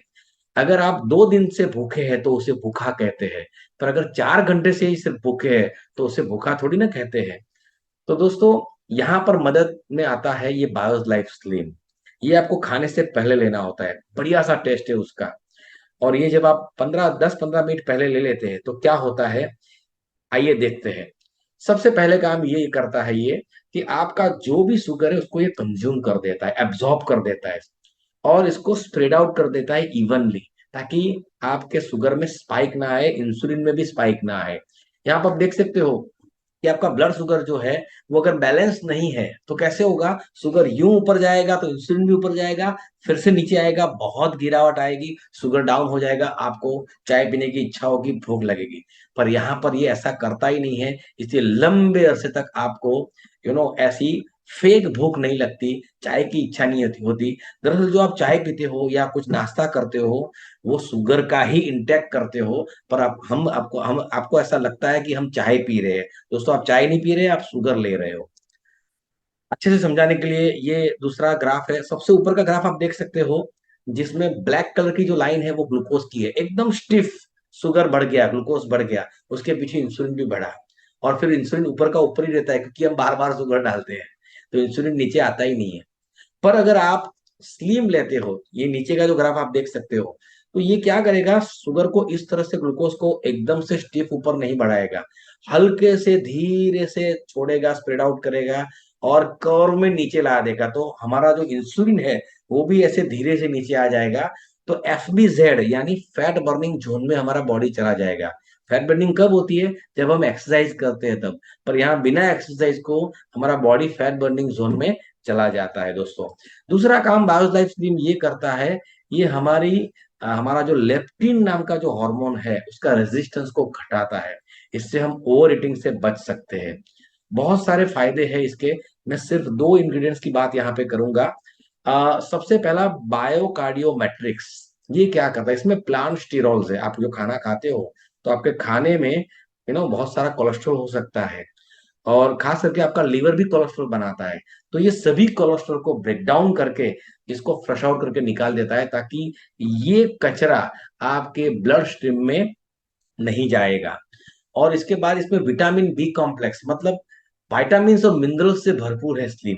अगर आप 2 दिन से भूखे हैं तो उसे भूखा कहते हैं, पर अगर 4 घंटे से ही सिर्फ भूखे हैं तो उसे भूखा थोड़ी ना कहते हैं। तो दोस्तों, यहाँ पर मदद में आता है ये बायोस लाइफ स्लिम। ये आपको खाने से पहले लेना होता है, बढ़िया सा टेस्ट है उसका। और ये जब आप 10-15 मिनट पहले ले लेते हैं तो क्या होता है, आइए देखते हैं। सबसे पहले काम ये करता है ये कि आपका जो भी शुगर है उसको ये कंज्यूम कर देता है, एब्जॉर्ब कर देता है, और इसको स्प्रेड आउट कर देता है इवनली, ताकि आपके शुगर में स्पाइक ना आए, इंसुलिन में भी स्पाइक ना आए। यहाँ पर आप देख सकते हो कि आपका ब्लड शुगर जो है वो अगर बैलेंस नहीं है तो कैसे होगा? शुगर यूं ऊपर जाएगा तो इंसुलिन भी ऊपर जाएगा, फिर से नीचे आएगा, बहुत गिरावट आएगी, शुगर डाउन हो जाएगा, आपको चाय पीने की इच्छा होगी, भूख लगेगी। पर यहाँ पर ये ऐसा करता ही नहीं है, इसलिए लंबे अरसे तक आपको ऐसी फेक भूख नहीं लगती, चाय की इच्छा नहीं होती। दरअसल जो आप चाय पीते हो या कुछ नाश्ता करते हो, वो शुगर का ही इंटेक करते हो, पर हम आपको ऐसा लगता है कि हम चाय पी रहे हैं। दोस्तों, आप चाय नहीं पी रहे, आप शुगर ले रहे हो। अच्छे से समझाने के लिए ये दूसरा ग्राफ है। सबसे ऊपर का ग्राफ आप देख सकते हो, जिसमें ब्लैक कलर की जो लाइन है वो ग्लूकोज की है, एकदम स्टिफ। शुगर बढ़ गया, ग्लूकोज बढ़ गया, उसके पीछे इंसुलिन भी बढ़ा। और फिर इंसुलिन ऊपर का ऊपर ही रहता है, क्योंकि हम बार बार शुगर डालते हैं, तो इंसुलिन नीचे आता ही नहीं है। पर अगर आप स्लिम लेते हो, ये नीचे का जो ग्राफ आप देख सकते हो, तो ये क्या करेगा, शुगर को इस तरह से, ग्लूकोज को एकदम से स्टिफ ऊपर नहीं बढ़ाएगा, हल्के से धीरे से छोड़ेगा, स्प्रेड आउट करेगा और कर्व में नीचे ला देगा। तो हमारा जो इंसुलिन है वो भी ऐसे धीरे से नीचे आ जाएगा। तो FBZ यानी फैट बर्निंग जोन में हमारा बॉडी चला जाएगा। फैट बर्निंग कब होती है? जब हम एक्सरसाइज करते हैं तब। पर यहाँ बिना एक्सरसाइज को हमारा बॉडी फैट बर्निंग जोन में चला जाता है। दोस्तों, दूसरा काम बायोस लाइफ स्लिम ये करता है, ये हमारा जो लेप्टिन नाम का जो हार्मोन है उसका रेजिस्टेंस को घटाता है। इससे हम ओवर ईटिंग से बच सकते हैं। बहुत सारे फायदे हैं इसके। मैं सिर्फ 2 इंग्रेडिएंट्स की बात यहाँ पे करूंगा। सबसे पहला, बायोकार्डियोमेट्रिक्स। ये क्या करता है? इसमें प्लांट स्टीरोल्स है। आप जो खाना खाते हो, तो आपके खाने में बहुत सारा कोलेस्ट्रॉल हो सकता है, और खास करके आपका लीवर भी कोलेस्ट्रॉल बनाता है। तो ये सभी कोलेस्ट्रॉल को ब्रेक डाउन करके, इसको फ्लश आउट करके निकाल देता है, ताकि ये कचरा आपके ब्लड स्ट्रीम में नहीं जाएगा। और इसके बाद इसमें विटामिन बी कॉम्प्लेक्स, मतलब विटामिन और मिनरल्स से भरपूर है स्लिम।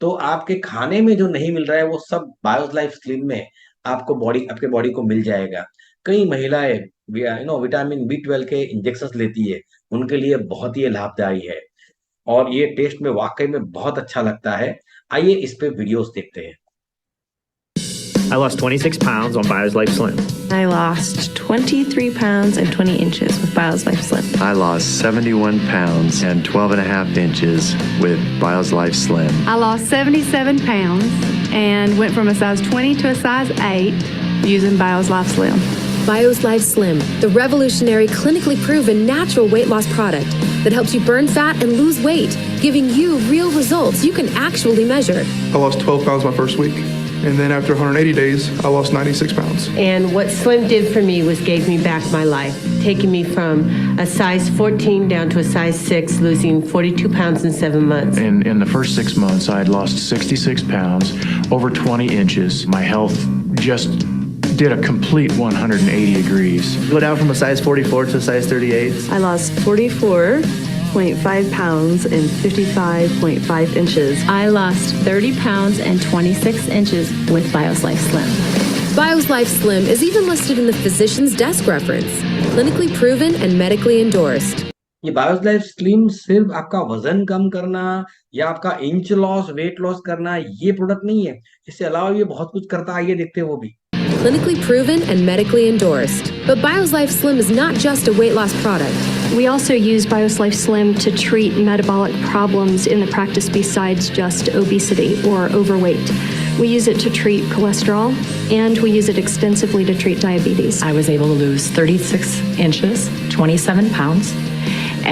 तो आपके खाने में जो नहीं मिल रहा है वो सब बायोस लाइफ स्लिम में आपके बॉडी को मिल जाएगा। कई महिलाएं विटामिन B12 के इंजेक्शन लेती है, उनके लिए बहुत ही लाभदायी है, और ये टेस्ट में वाकई में बहुत अच्छा लगता है। आइए इस पे वीडियोस देखते हैं। I lost 26 pounds on Bio's Life Slim. I lost 23 pounds and 20 inches with Bio's Life Slim. I lost 71 pounds and 12 and a half inches with Bio's Life Slim. I lost 77 pounds and went from a size 20 to a size 8 using Bio's Life Slim. Bio's Life Slim, the revolutionary, clinically proven natural weight loss product that helps you burn fat and lose weight, giving you real results you can actually measure. I lost 12 pounds my first week. And then after 180 days, I lost 96 pounds. And what Slim did for me was gave me back my life, taking me from a size 14 down to a size 6, losing 42 pounds in 7 months. In the first 6 months, I had lost 66 pounds, over 20 inches. My health just did a complete 180 degrees. Go down from a size 44 to a size 38. I lost 44.5 pounds and 55.5 inches. I lost 30 pounds and 26 inches with Bio's Life Slim. Bio's Life Slim is even listed in the physician's desk reference, clinically proven and medically endorsed. ये BIOS life slim सिर्फ आपका वजन कम करना या आपका inch loss, weight loss करना, ये product नहीं है। इससे अलावा ये बहुत कुछ करता है, ये देखते हैं वो भी। Clinically proven and medically endorsed. But Bio's Life Slim is not just a weight loss product. We also use Bio's Life Slim to treat metabolic problems in the practice besides just obesity or overweight. We use it to treat cholesterol, and we use it extensively to treat diabetes. I was able to lose 36 inches, 27 pounds,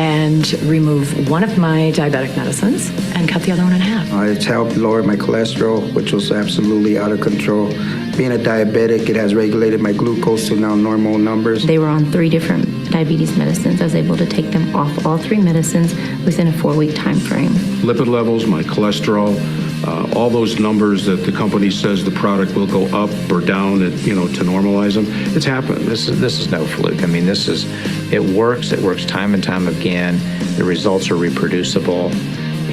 and remove one of my diabetic medicines and cut the other one in half. It's helped lower my cholesterol, which was absolutely out of control. Being a diabetic, it has regulated my glucose to now normal numbers. They were on 3 different diabetes medicines. I was able to take them off all 3 medicines within a 4-week time frame. Lipid levels, my cholesterol, all those numbers that the company says the product will go up or down, to normalize them, it's happened. This is no fluke. I mean, it works. It works time and time again. The results are reproducible.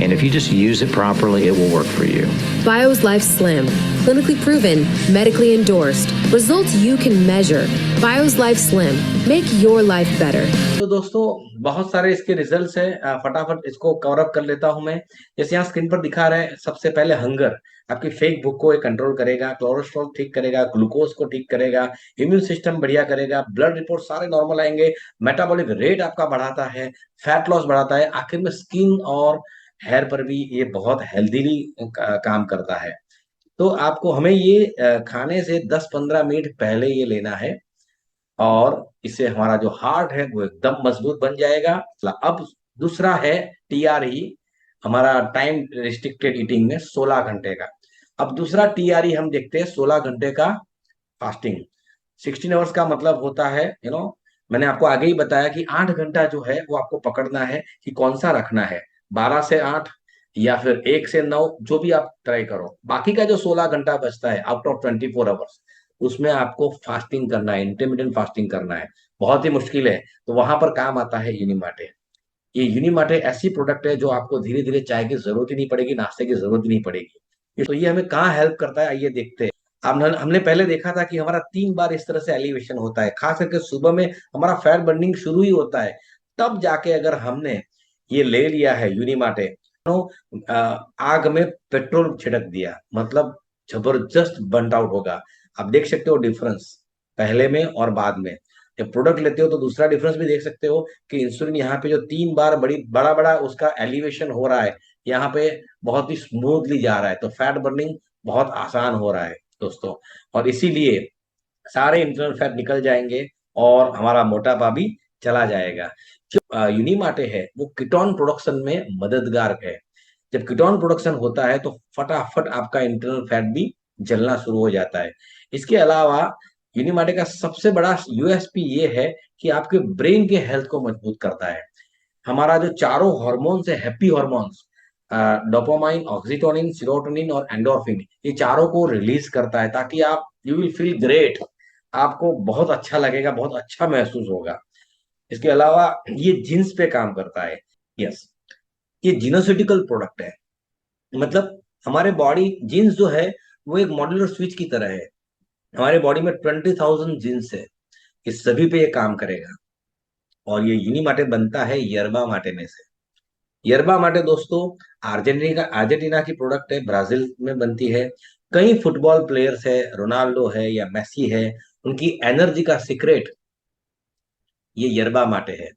And if you just use it properly, it will work for you. Bio's Life Slim, clinically proven, medically endorsed. Results you can measure. Bio's Life Slim, make your life better. तो दोस्तों, बहुत सारे इसके results हैं। फटाफट इसको cover up कर लेता हूं मैं। जैसे यहाँ स्क्रीन पर दिखा रहा है, सबसे पहले हंगर, आपकी फेक भूख को कंट्रोल करेगा, कोलेस्ट्रॉल ठीक करेगा, ग्लूकोज को ठीक करेगा, इम्यून सिस्टम बढ़िया करेगा, ब्लड रिपोर्ट सारे नॉर्मल आएंगे, मेटाबॉलिक रेट आपका बढ़ाता है, फैट लॉस बढ़ाता है, आखिर में स्किन और हेयर पर भी ये बहुत हेल्दीली काम करता है। तो आपको हमें ये खाने से 10-15 मिनट पहले ये लेना है, और इससे हमारा जो हार्ट है वो एकदम मजबूत बन जाएगा। अब दूसरा है TRE, हमारा टाइम रिस्ट्रिक्टेड ईटिंग में 16 घंटे का। अब दूसरा TRE हम देखते हैं 16 घंटे का फास्टिंग। 16 आवर्स का मतलब होता है मैंने आपको आगे ही बताया कि 8 घंटा जो है वो आपको पकड़ना है कि कौन सा रखना है, 12 से 8 या फिर 1 से 9, जो भी आप ट्राई करो। बाकी का जो 16 घंटा बचता है आउट ऑफ 24 आवर्स, उसमें आपको फास्टिंग करना है, इंटरमीडिएट फास्टिंग करना है। बहुत ही मुश्किल है, तो वहां पर काम आता है यूनिमाटे। ये यूनिमाटे ऐसी प्रोडक्ट है जो आपको धीरे धीरे चाय की जरूरत ही नहीं पड़ेगी, नाश्ते की जरूरत ही नहीं पड़ेगी। तो ये हमें कहाँ हेल्प करता है आइए देखते हैं। हमने पहले देखा था कि हमारा 3 बार इस तरह से एलिवेशन होता है, खास करके सुबह में हमारा फैट बर्निंग शुरू ही होता है। तब जाके अगर हमने ये ले लिया है यूनिमाटे, आग में पेट्रोल छिड़क दिया, मतलब जबरदस्त बर्न आउट होगा। आप देख सकते हो डिफरेंस पहले में और बाद में। जब प्रोडक्ट लेते हो तो दूसरा डिफरेंस भी देख सकते हो कि इंसुलिन यहाँ पे जो 3 बार बड़ा बड़ा उसका एलिवेशन हो रहा है, यहाँ पे बहुत ही स्मूथली जा रहा है। तो फैट बर्निंग बहुत आसान हो रहा है दोस्तों, और इसीलिए सारे इंटरनल फैट निकल जाएंगे और हमारा मोटापा भी चला जाएगा। जो यूनिमाटे है वो कीटोन प्रोडक्शन में मददगार है। जब कीटोन प्रोडक्शन होता है तो फटाफट आपका इंटरनल फैट भी जलना शुरू हो जाता है। इसके अलावा यूनिमाटे का सबसे बड़ा USP ये है कि आपके ब्रेन के हेल्थ को मजबूत करता है। हमारा जो चारों हार्मोन्स है, हैप्पी हार्मोन्स, डोपामाइन, ऑक्सीटोनिन, सीरोटोनिन और एंडोर्फिन, ये चारों को रिलीज करता है ताकि आप यू विल फील ग्रेट, आपको बहुत अच्छा लगेगा, बहुत अच्छा महसूस होगा। इसके अलावा ये जीन्स पे काम करता है। यस, ये जीनोसिटिकल प्रोडक्ट है, मतलब हमारे बॉडी जीन्स जो है वो एक मॉड्यूलर स्विच की तरह है। हमारे बॉडी में 20,000 जीन्स है, इस सभी पे ये काम करेगा। और ये यूनिमाटे बनता है यरबा माटे में से। यरबा माटे दोस्तों अर्जेंटीना की प्रोडक्ट है, ब्राजील में बनती है। कई फुटबॉल प्लेयर्स है, रोनाल्डो है या मेसी है, उनकी एनर्जी का सीक्रेट ये यरबा माटे है।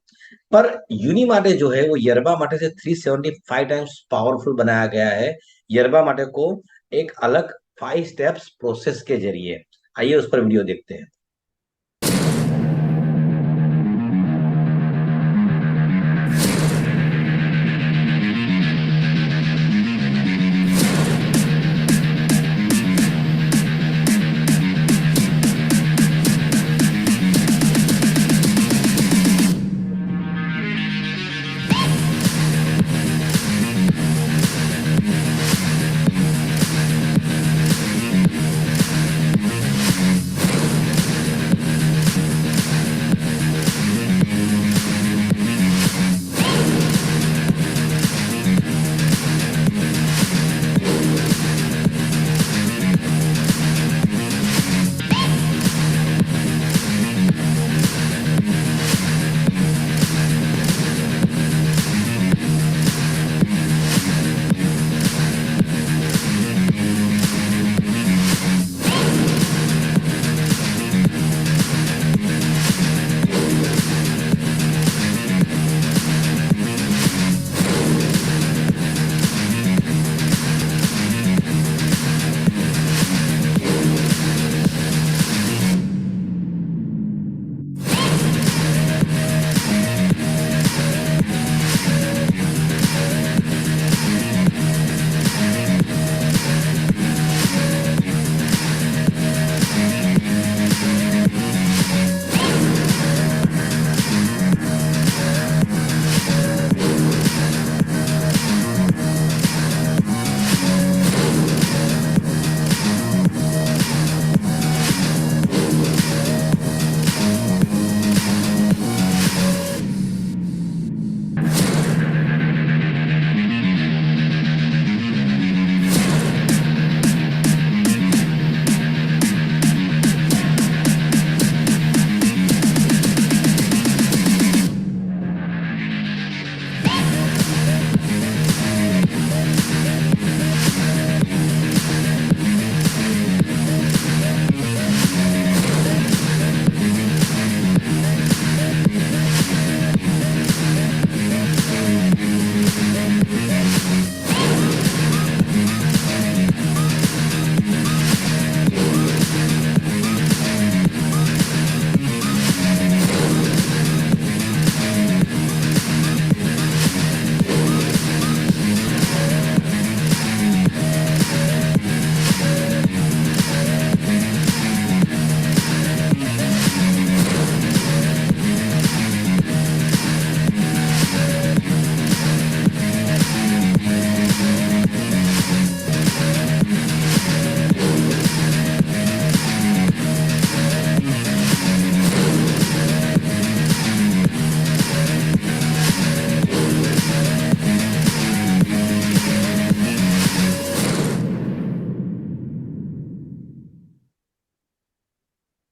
पर यूनिमाटे जो है वो यरबा माटे से 375 टाइम्स पावरफुल बनाया गया है। यरबा माटे को एक अलग 5 स्टेप्स प्रोसेस के जरिए, आइए उस पर वीडियो देखते हैं।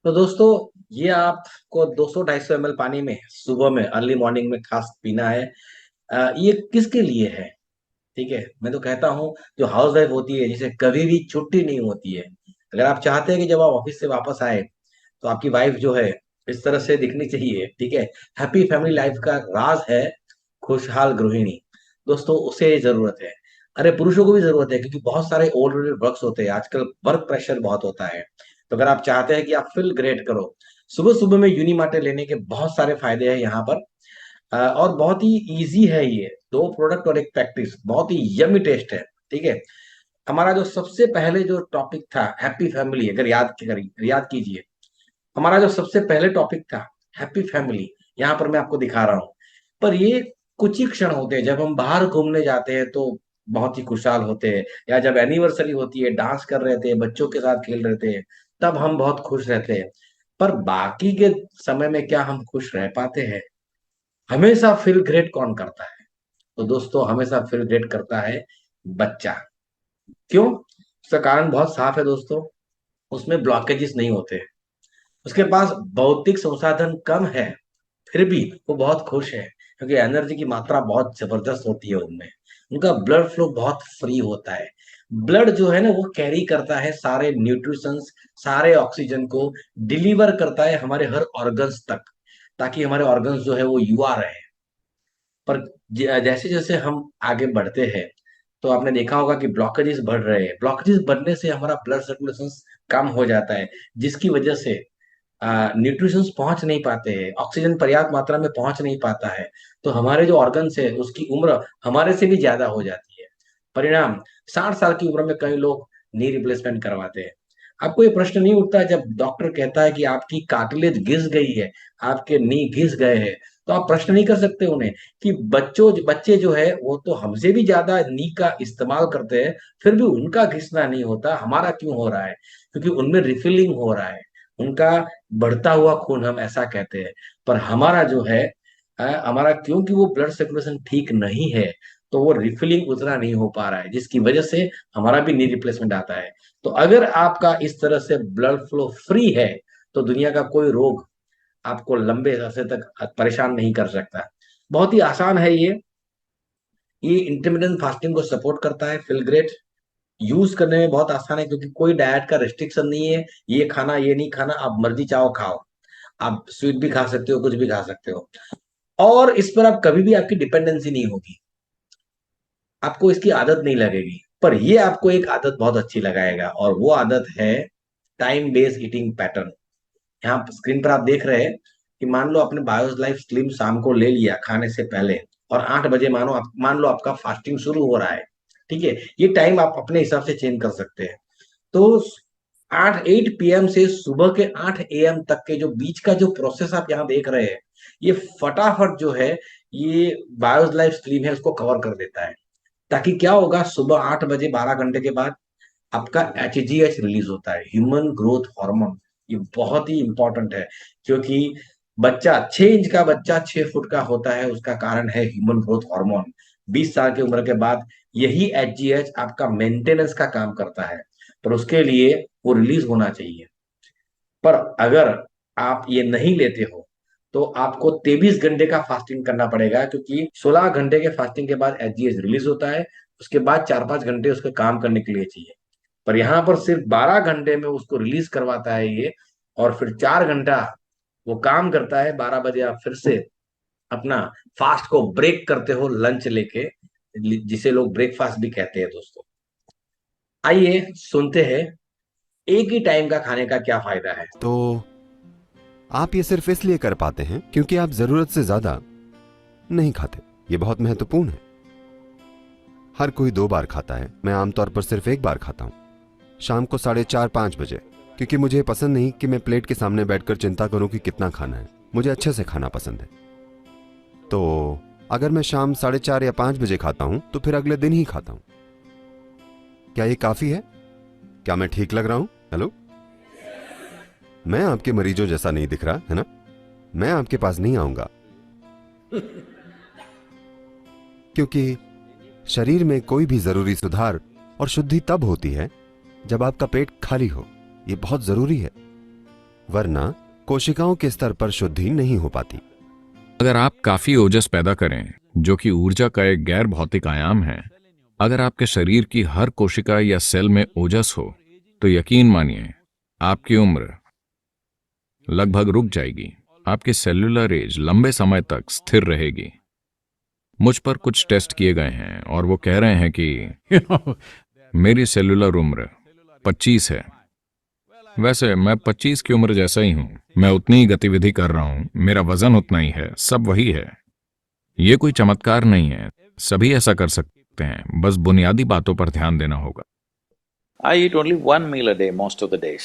तो दोस्तों, ये आपको 200-250 ml पानी में सुबह में अर्ली मॉर्निंग में खास पीना है। ये किसके लिए है? ठीक है, मैं तो कहता हूँ जो हाउस वाइफ होती है, जिसे कभी भी छुट्टी नहीं होती है, अगर आप चाहते हैं कि जब आप ऑफिस से वापस आए तो आपकी वाइफ जो है इस तरह से दिखनी चाहिए, ठीक है। हैप्पी फैमिली लाइफ का राज है खुशहाल गृहिणी। दोस्तों, उसे जरूरत है। अरे, पुरुषों को भी जरूरत है, क्योंकि बहुत सारे ऑलरेडी वर्क्स होते हैं आजकल, वर्क प्रेशर बहुत होता है। तो अगर आप चाहते हैं कि आप फील ग्रेट करो, सुबह सुबह में यूनिमार्टे लेने के बहुत सारे फायदे हैं यहाँ पर। और बहुत ही इजी है ये, 2 प्रोडक्ट और एक प्रैक्टिस, बहुत ही यमी टेस्ट है, ठीक है। हमारा जो सबसे पहले जो टॉपिक था हैप्पी फैमिली, अगर याद कीजिए, हमारा जो सबसे पहले टॉपिक था हैप्पी फैमिली, यहाँ पर मैं आपको दिखा रहा हूँ। पर ये कुछ ही क्षण होते हैं, जब हम बाहर घूमने जाते हैं तो बहुत ही खुशहाल होते हैं, या जब एनिवर्सरी होती है, डांस कर रहे थे, बच्चों के साथ खेल रहे थे, तब हम बहुत खुश रहते हैं। पर बाकी के समय में क्या हम खुश रह पाते हैं? हमेशा फील ग्रेट कौन करता है? तो दोस्तों, हमेशा फील ग्रेट करता है बच्चा। क्यों? उसका कारण बहुत साफ है दोस्तों, उसमें ब्लॉकेजेस नहीं होते, उसके पास भौतिक संसाधन कम है, फिर भी वो बहुत खुश है, क्योंकि एनर्जी की मात्रा बहुत जबरदस्त होती है उनमें। उनका ब्लड फ्लो बहुत फ्री होता है। ब्लड जो है ना, वो कैरी करता है सारे न्यूट्रिशंस, सारे ऑक्सीजन को डिलीवर करता है हमारे हर ऑर्गन्स तक, ताकि हमारे ऑर्गन्स जो है वो युवा रहे। पर जैसे जैसे हम आगे बढ़ते हैं, तो आपने देखा होगा कि ब्लॉकेजेस बढ़ रहे हैं। ब्लॉकेजेस बढ़ने से हमारा ब्लड सर्कुलेशन कम हो जाता है, जिसकी वजह से न्यूट्रिशंस पहुंच नहीं पाते हैं, ऑक्सीजन पर्याप्त मात्रा में पहुंच नहीं पाता है। तो हमारे जो ऑर्गन्स है उसकी उम्र हमारे से भी ज्यादा हो जाती है। परिणाम, 60 साल की उम्र में कई लोग नी रिप्लेसमेंट करवाते हैं। आपको ये प्रश्न नहीं उठता जब डॉक्टर कहता है कि आपकी कार्टिलेज घिस गई है, आपके नी घिस गए हैं, तो आप प्रश्न नहीं कर सकते उन्हें कि बच्चे जो है वो तो हमसे भी ज्यादा नी का इस्तेमाल करते हैं, फिर भी उनका घिसना नहीं होता, हमारा क्यों हो रहा है? क्योंकि उनमें रिफिलिंग हो रहा है, उनका बढ़ता हुआ खून, हम ऐसा कहते हैं। पर हमारा जो है हमारा, क्योंकि वो ब्लड सर्कुलेशन ठीक नहीं है, तो वो रिफिलिंग उतना नहीं हो पा रहा है, जिसकी वजह से हमारा भी नी रिप्लेसमेंट आता है। तो अगर आपका इस तरह से ब्लड फ्लो फ्री है, तो दुनिया का कोई रोग आपको लंबे अरसे तक परेशान नहीं कर सकता। बहुत ही आसान है ये इंटरमिटेंट फास्टिंग को सपोर्ट करता है। फील ग्रेट यूज करने में बहुत आसान है, क्योंकि कोई डाइट का रेस्ट्रिक्शन नहीं है, ये खाना ये नहीं खाना, आप मर्जी चाहो खाओ। आप स्वीट भी खा सकते हो, कुछ भी खा सकते हो, और इस पर आप कभी भी आपकी डिपेंडेंसी नहीं होगी, आपको इसकी आदत नहीं लगेगी। पर ये आपको एक आदत बहुत अच्छी लगाएगा, और वो आदत है टाइम बेस्ड ईटिंग पैटर्न। यहाँ स्क्रीन पर आप देख रहे हैं कि मान लो आपने बायोस लाइफ स्लिम शाम को ले लिया खाने से पहले, और 8 बजे मान लो आपका फास्टिंग शुरू हो रहा है, ठीक है। ये टाइम आप अपने हिसाब से चेंज कर सकते हैं। तो 8 PM से सुबह के 8 AM तक के जो बीच का जो प्रोसेस आप यहाँ देख रहे हैं, ये फटाफट जो है ये बायोस लाइफ स्लिम है उसको कवर कर देता है। ताकि क्या होगा, सुबह 8 बजे 12 घंटे के बाद आपका HGH रिलीज होता है, ह्यूमन ग्रोथ हार्मोन। ये बहुत ही इंपॉर्टेंट है, क्योंकि बच्चा 6 इंच का बच्चा 6 फुट का होता है, उसका कारण है ह्यूमन ग्रोथ हार्मोन। 20 साल की उम्र के बाद यही HGH आपका मेंटेनेंस का काम करता है, पर उसके लिए वो रिलीज होना चाहिए। पर अगर आप ये नहीं लेते हो, तो आपको 23 घंटे का फास्टिंग करना पड़ेगा, क्योंकि 16 घंटे के फास्टिंग के बाद HGH रिलीज होता है, उसके बाद 4-5 घंटे उसके काम करने के लिए चाहिए। पर यहाँ पर सिर्फ 12 घंटे में उसको रिलीज करवाता है ये, और फिर 4 घंटा वो काम करता है। 12 बजे आप फिर से अपना फास्ट को ब्रेक करते हो लंच लेके, जिसे लोग ब्रेकफास्ट भी कहते हैं दोस्तों। आइए सुनते हैं एक ही टाइम का खाने का क्या फायदा है। तो आप ये सिर्फ इसलिए कर पाते हैं क्योंकि आप जरूरत से ज्यादा नहीं खाते। ये बहुत महत्वपूर्ण है। हर कोई 2 बार खाता है, मैं आमतौर पर सिर्फ 1 बार खाता हूं, शाम को 4:30-5 बजे, क्योंकि मुझे पसंद नहीं कि मैं प्लेट के सामने बैठकर चिंता करूं कि कितना खाना है। मुझे अच्छे से खाना पसंद है। तो अगर मैं शाम 4:30 या 5 बजे खाता हूं, तो फिर अगले दिन ही खाता हूं। क्या ये काफी है? क्या मैं ठीक लग रहा हूं? हेलो, मैं आपके मरीजों जैसा नहीं दिख रहा है ना? मैं आपके पास नहीं आऊंगा, क्योंकि शरीर में कोई भी जरूरी सुधार और शुद्धि तब होती है जब आपका पेट खाली हो। यह बहुत जरूरी है। वरना कोशिकाओं के स्तर पर शुद्धि नहीं हो पाती। अगर आप काफी ओजस पैदा करें, जो कि ऊर्जा का एक गैर भौतिक आयाम है, अगर आपके शरीर की हर कोशिका या सेल में ओजस हो, तो यकीन मानिए आपकी उम्र लगभग रुक जाएगी। आपकी सेल्यूलर एज लंबे समय तक स्थिर रहेगी। मुझ पर कुछ टेस्ट किए गए हैं और वो कह रहे हैं कि मेरी सेल्यूलर उम्र 25 है। वैसे मैं 25 की उम्र जैसा ही हूं, मैं उतनी ही गतिविधि कर रहा हूं, मेरा वजन उतना ही है, सब वही है। ये कोई चमत्कार नहीं है, सभी ऐसा कर सकते हैं, बस बुनियादी बातों पर ध्यान देना होगा। I eat only one meal a day most of the days.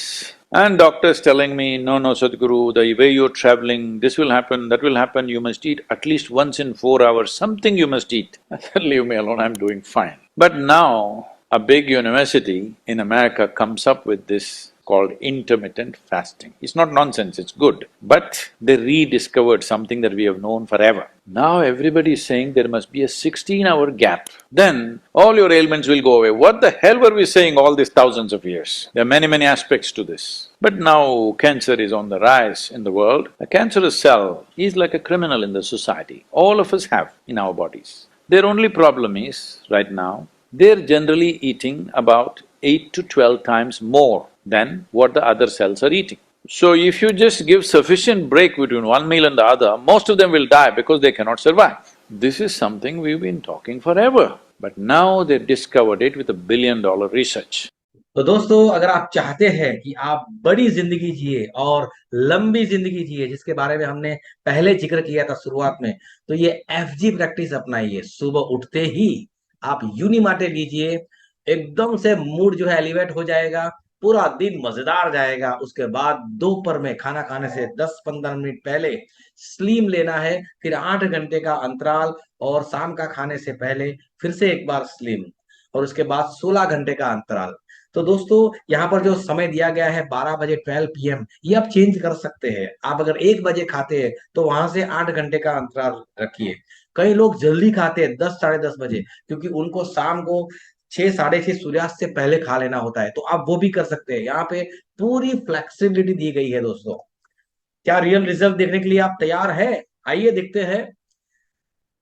And doctors telling me, no, Sadhguru, the way you're traveling, this will happen, that will happen, you must eat at least once in 4 hours, something you must eat. I said, leave me alone, I'm doing fine. But now, a big university in America comes up with this called intermittent fasting. It's not nonsense, it's good. But they rediscovered something that we have known forever. Now everybody is saying there must be a 16-hour gap. Then all your ailments will go away. What the hell were we saying all these thousands of years? There are many aspects to this. But now cancer is on the rise in the world. A cancerous cell is like a criminal in the society. All of us have in our bodies. Their only problem is, right now, they're generally eating about 8 to 12 times more than what the other cells are eating. So if you just give sufficient break between one meal and the other, most of them will die because they cannot survive. This is something we've been talking forever, but now they've discovered it with $1 billion research. तो दोस्तों, अगर आप चाहते हैं कि आप बड़ी जिंदगी जिए और लंबी जिंदगी जिए, जिसके बारे में हमने पहले जिक्र किया था शुरुआत में, तो ये FG प्रैक्टिस अपनाइए। सुबह उठते ही आप यूनिमाटे लीजिए, एकदम से मूड जो है एलिवेट हो जाएगा, पूरा दिन मजेदार जाएगा। उसके बाद दोपहर में खाना खाने से 10-15 मिनट पहले स्लीम लेना है, फिर 8 घंटे का अंतराल, और शाम का खाने से पहले फिर से एक बार स्लीम, और उसके बाद 16 घंटे का अंतराल। तो दोस्तों, यहाँ पर जो समय दिया गया है 12 बजे 12 PM, ये आप चेंज कर सकते हैं। आप अगर 1 बजे खाते हैं तो वहां से 8 घंटे का अंतराल रखिए। कई लोग जल्दी खाते हैं 10, साढ़े 10 बजे, क्योंकि उनको शाम को 6, साढ़े 6 सूर्यास्त से पहले खा लेना होता है, तो आप वो भी कर सकते हैं। यहाँ पे पूरी फ्लेक्सिबिलिटी दी गई है दोस्तों। क्या रियल रिजल्ट देखने के लिए आप तैयार है? आइए देखते हैं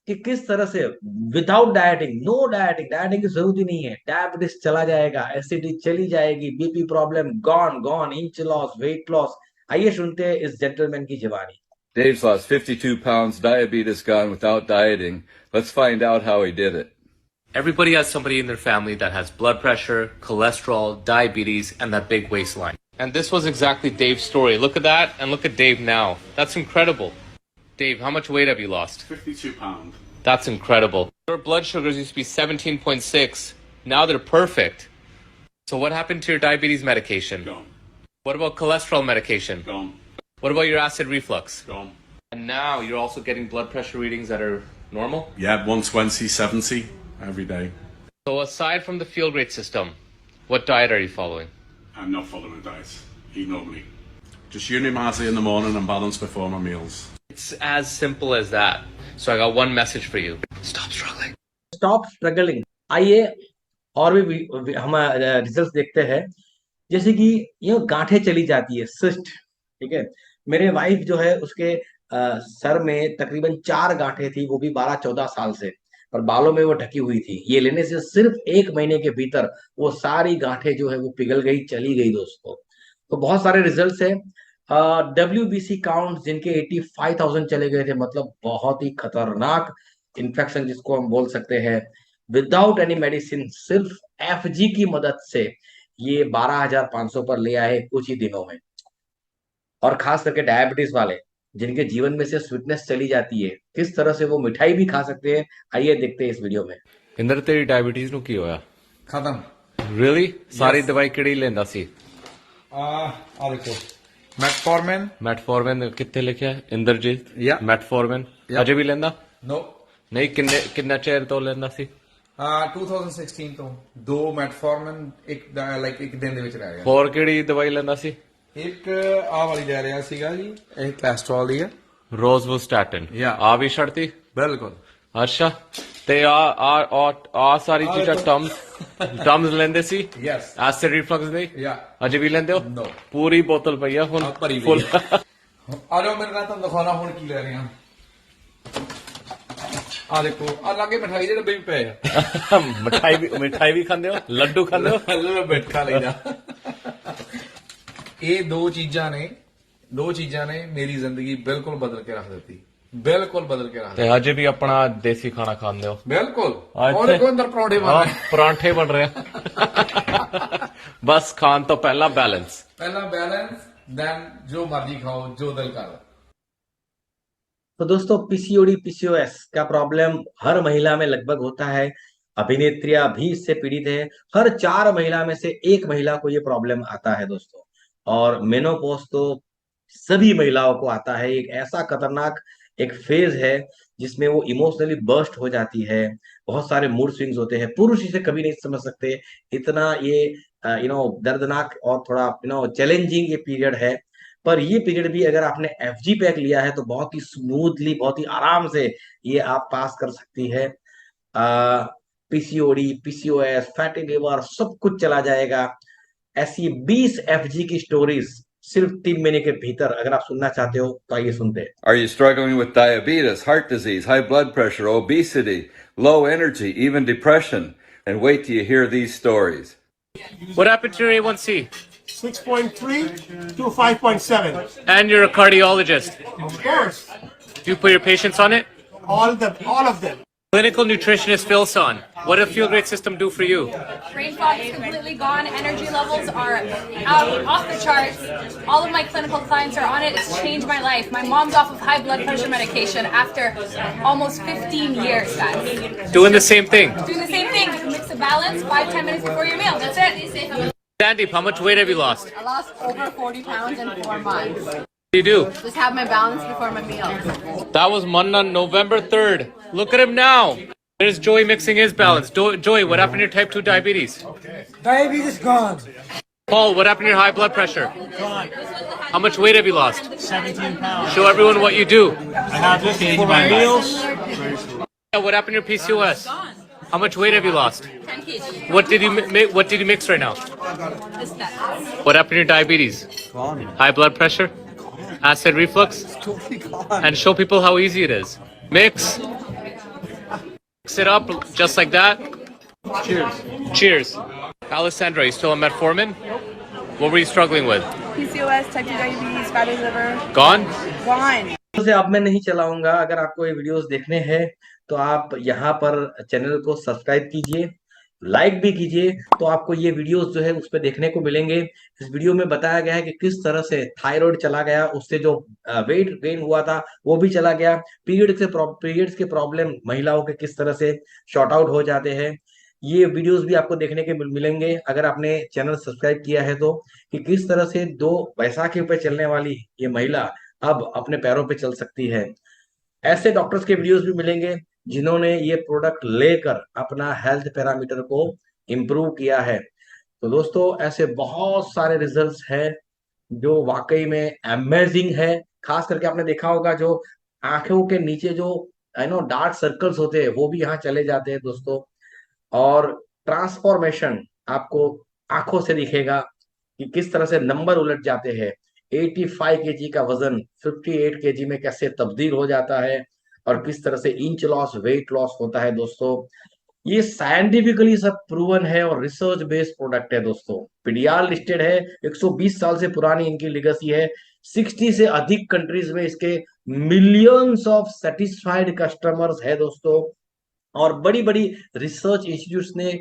कि किस तरह से without dieting, no dieting, dieting की जरूरत ही नहीं है, डायबिटीज चला जाएगा, एसिडिटी चली जाएगी, BP problem gone, inch loss, weight loss. आइए सुनते हैं इस जेंटलमैन की जुबानी। Dave's lost 52 pounds, diabetes gone without dieting. Let's find out how he did it. Everybody has somebody in their family that has blood pressure, cholesterol, diabetes, and that big waistline. And this was exactly Dave's story. Look at that, and look at Dave now. That's incredible. Dave, how much weight have you lost? 52 pounds. That's incredible. Your blood sugars used to be 17.6. Now they're perfect. So what happened to your diabetes medication? Gone. What about cholesterol medication? Gone. What about your acid reflux? Gone. And now you're also getting blood pressure readings that are normal? Yeah, 120, 70 every day. So aside from the Feel Great system, what diet are you following? I'm not following a diet. Eat normally. Just Unimazzy in the morning and balance before my meals. It's as simple as that. So I got one message for you. Stop struggling. Stop struggling. आइए और भी हम result देखते हैं। जैसे कि ये गांठें चली जाती है, सिस्ट, ठीक है। मेरे वाइफ जो है, उसके सर में तकरीबन 4 गांठें थी, वो भी 12-14 साल से, और बालों में वो ढकी हुई थी। ये लेने से सिर्फ 1 महीने के भीतर वो सारी गांठें जो है वो पिघल गई, चली गई दोस्तों। तो बहुत सारे रिजल्ट्स है। WBC काउंट जिनके 85,000 चले गए थे, मतलब बहुत ही खतरनाक इन्फेक्शन जिसको हम बोल सकते हैं, विदाउट एनी मेडिसिन, सिर्फ FG की मदद से ये 12,500 पर ले आए कुछ ही दिनों में। और खास करके डायबिटीज वाले, जिनके जीवन में से स्वीटनेस चली जाती है, किस तरह से वो मिठाई भी खा सकते हैं, आइए देखते हैं इस वीडियो में। इंदर तेरी डायबिटीज ਨੂੰ ਕੀ ਹੋਇਆ? खत्म। Really? ਸਾਰੀ ਦਵਾਈ ਕਿਹੜੀ ਲੈਂਦਾ ਸੀ? ਆ ਦੇਖੋ, ਮੈਟਫੋਰਮਨ ਕਿੱਥੇ ਲਿਖਿਆ ਹੈ? ਇੰਦਰਜੀਤ? Yeah. ਮੈਟਫੋਰਮਨ ਅਜੇ ਵੀ ਲੈਂਦਾ? नो। ਨਹੀਂ, ਕਿੰਨਾ ਚਿਰ ਤੋਂ ਲੈਂਦਾ ਸੀ? 2016 ਤੋਂ 2 ਮੈਟਫੋਰਮਨ ਇੱਕ ਦਿਨ ਦੇ ਵਿੱਚ ਰਹਿ ਗਿਆ। ਹੋਰ ਕਿਹੜੀ ਦਵਾਈ ਲੈਂਦਾ ਸੀ? ਇੱਕ ਆ ਵਾਲੀ ਲੈ ਰਿਹਾ ਸੀਗਾ ਜੀ, ਇਹ ਕੋਲੇਸਟ੍ਰੋਲ ਦੀ ਹੈ, ਰੋਜ਼ਵਸਟੈਟਿਨ। Yeah. ਆ ਵੀ ਛੱਡਤੀ? ਬਿਲਕੁਲ। ਅੱਛਾ, ਤੇ ਆ ਸਾਰੀ ਚੀਜ਼ਾਂ ਟਮਸ ਲੈਂਦੇ ਸੀ ਯੈਸ ਐਸਿਡ ਰਿਫਲਕਸ ਦੇ ਯਾ ਅਜੇ ਵੀ ਲੈਂਦੇ ਹੋ ਨੋ ਪੂਰੀ ਬੋਤਲ ਪਈ ਆ ਹੁਣ ਫੁੱਲ ਆ ਜਾਓ ਮੇਰੇ ਨਾਲ ਤੁਹਾਨੂੰ ਦਿਖਾਉਣਾ ਹੁਣ ਕੀ ਲੈ ਰਹੇ ਹਾਂ ਆ ਦੇਖੋ ਆ ਲਾਗੇ ਮਠਾਈ ਦੇ ਡੱਬੇ ਵੀ ਪਏ ਆ ਮਿਠਾਈ ਵੀ ਖਾਂਦੇ ਹੋ ਲੱਡੂ ਖਾਂਦੇ ਹੋ ਹੱਲੇ ਬੈਠਾ ਲੈਦਾ ਇਹ ਦੋ ਚੀਜ਼ਾਂ ਨੇ ਮੇਰੀ ਜ਼ਿੰਦਗੀ ਬਿਲਕੁਲ ਬਦਲ ਕੇ ਰੱਖ ਦਿੱਤੀ ਬਿਲਕੁਲ ਬਦਲ ਕੇ ਰੱਖ ਦਿੱਤੀ ਤੇ ਅਜੇ ਵੀ ਆਪਣਾ ਦੇਸੀ ਖਾਣਾ ਖਾਂਦੇ ਹੋ ਬਿਲਕੁਲ ਔਰ ਦੇਖੋ ਅੰਦਰ ਪਰੌਂਠੇ ਬਣ ਰਹੇ ਪਰਾਂਠੇ ਬਣ ਰਹੇ ਆ ਬਸ ਖਾਣ ਤੋਂ ਪਹਿਲਾਂ ਬੈਲੈਂਸ देन जो मर्जी खाओ जो दिल कर। तो दोस्तों पीसीओडी पीसीओएस का प्रॉब्लम हर महिला में लगभग होता है। अभिनेत्रियां भी इससे पीड़ित है। हर 4 महिला में से 1 महिला को ये प्रॉब्लम आता है दोस्तों। और मेनोपॉज तो सभी महिलाओं को आता है। एक ऐसा खतरनाक एक फेज है जिसमें वो इमोशनली बर्स्ट हो जाती है। बहुत सारे मूड स्विंग्स होते हैं। पुरुष इसे कभी नहीं समझ सकते। इतना ये दर्दनाक और थोड़ा चैलेंजिंग ये पीरियड है। पर ये पीरियड भी अगर आपने एफजी पैक लिया है तो बहुत ही स्मूथली बहुत ही आराम से ये आप पास कर सकती है। पीसीओडी पीसीओएस फैटी लिवर सब कुछ चला जाएगा। ऐसी 20 एफजी की स्टोरीज सिर्फ 3 महीने के भीतर अगर आप सुनना चाहते हो तो आइए सुनते हैं। Are you struggling with diabetes, heart disease, high blood pressure, obesity, low energy, even depression? And wait till you hear these stories. What happened to your A1C? 6.3 to 5.7. And you're a cardiologist. Of course. Do you put your patients on it? All of them. Clinical nutritionist Phil Son, what did Feel Great System do for you? Brain fog is completely gone. Energy levels are off the charts. All of my clinical clients are on it. It's changed my life. My mom's off of high blood pressure medication after almost 15 years, guys. Doing the same thing. Doing the same thing. Mix a balance, 5-10 minutes before your meal. That's it. Sandeep, how much weight have you lost? I lost over 40 pounds in 4 months. What do you do? Just have my balance before my meal. That was Manna November 3rd. Look at him now. There's Joey mixing his balance. Joey, what happened to your type 2 diabetes? Diabetes gone. Paul, what happened to your high blood pressure? Gone. How much weight have you lost? 17 pounds. Show everyone what you do. I have this for my meals. What happened to your PCOS? How much weight have you lost? 10 kg. What did you mix right now? Just that. What happened to your diabetes? Gone. High blood pressure? Acid reflux? Totally gone. And show people how easy it is. Mix it up just like that. Cheers. Cheers. Alessandra, you still on metformin? What were you struggling with? PCOS, type 2 diabetes, fatty liver. Gone? Gone. अब मैं नहीं चलाऊंगा। अगर आपको ये videos देखने हैं तो आप यहाँ पर चैनल को सब्सक्राइब कीजिए, लाइक भी कीजिए, तो आपको ये वीडियोस जो है उस पर देखने को मिलेंगे। इस वीडियो में बताया गया है कि किस तरह से थायराइड चला गया, उससे जो वेट गेन हुआ था वो भी चला गया। पीरियड्स के प्रॉब्लम महिलाओं के किस तरह से शॉर्ट आउट हो जाते हैं, ये वीडियोस भी आपको देखने के मिलेंगे अगर आपने चैनल सब्सक्राइब किया है तो, कि किस तरह से 2 बैसाखी पे चलने वाली ये महिला अब अपने पैरों पे चल सकती है। ऐसे डॉक्टर्स के वीडियोस भी मिलेंगे जिन्होंने ये प्रोडक्ट लेकर अपना हेल्थ पैरामीटर को इम्प्रूव किया है। तो दोस्तों ऐसे बहुत सारे रिजल्ट्स हैं जो वाकई में अमेजिंग है। खास करके आपने देखा होगा जो आंखों के नीचे जो डार्क सर्कल्स होते हैं वो भी यहाँ चले जाते हैं दोस्तों। और ट्रांसफॉर्मेशन आपको आंखों से दिखेगा कि किस तरह से नंबर उलट जाते हैं। 85 केजी का वजन 58 केजी में कैसे तब्दील हो जाता है और किस तरह से इंच लॉस वेट लॉस होता है दोस्तों। ये साइंटिफिकली सब प्रूवन है और रिसर्च बेस्ड प्रोडक्ट है दोस्तों। पीडीआर लिस्टेड है, 120 साल से पुरानी इनकी लेगेसी है। 60 से अधिक कंट्रीज में इसके मिलियंस ऑफ सेटिस्फाइड कस्टमर्स है दोस्तों। और बड़ी बड़ी रिसर्च इंस्टीट्यूट्स ने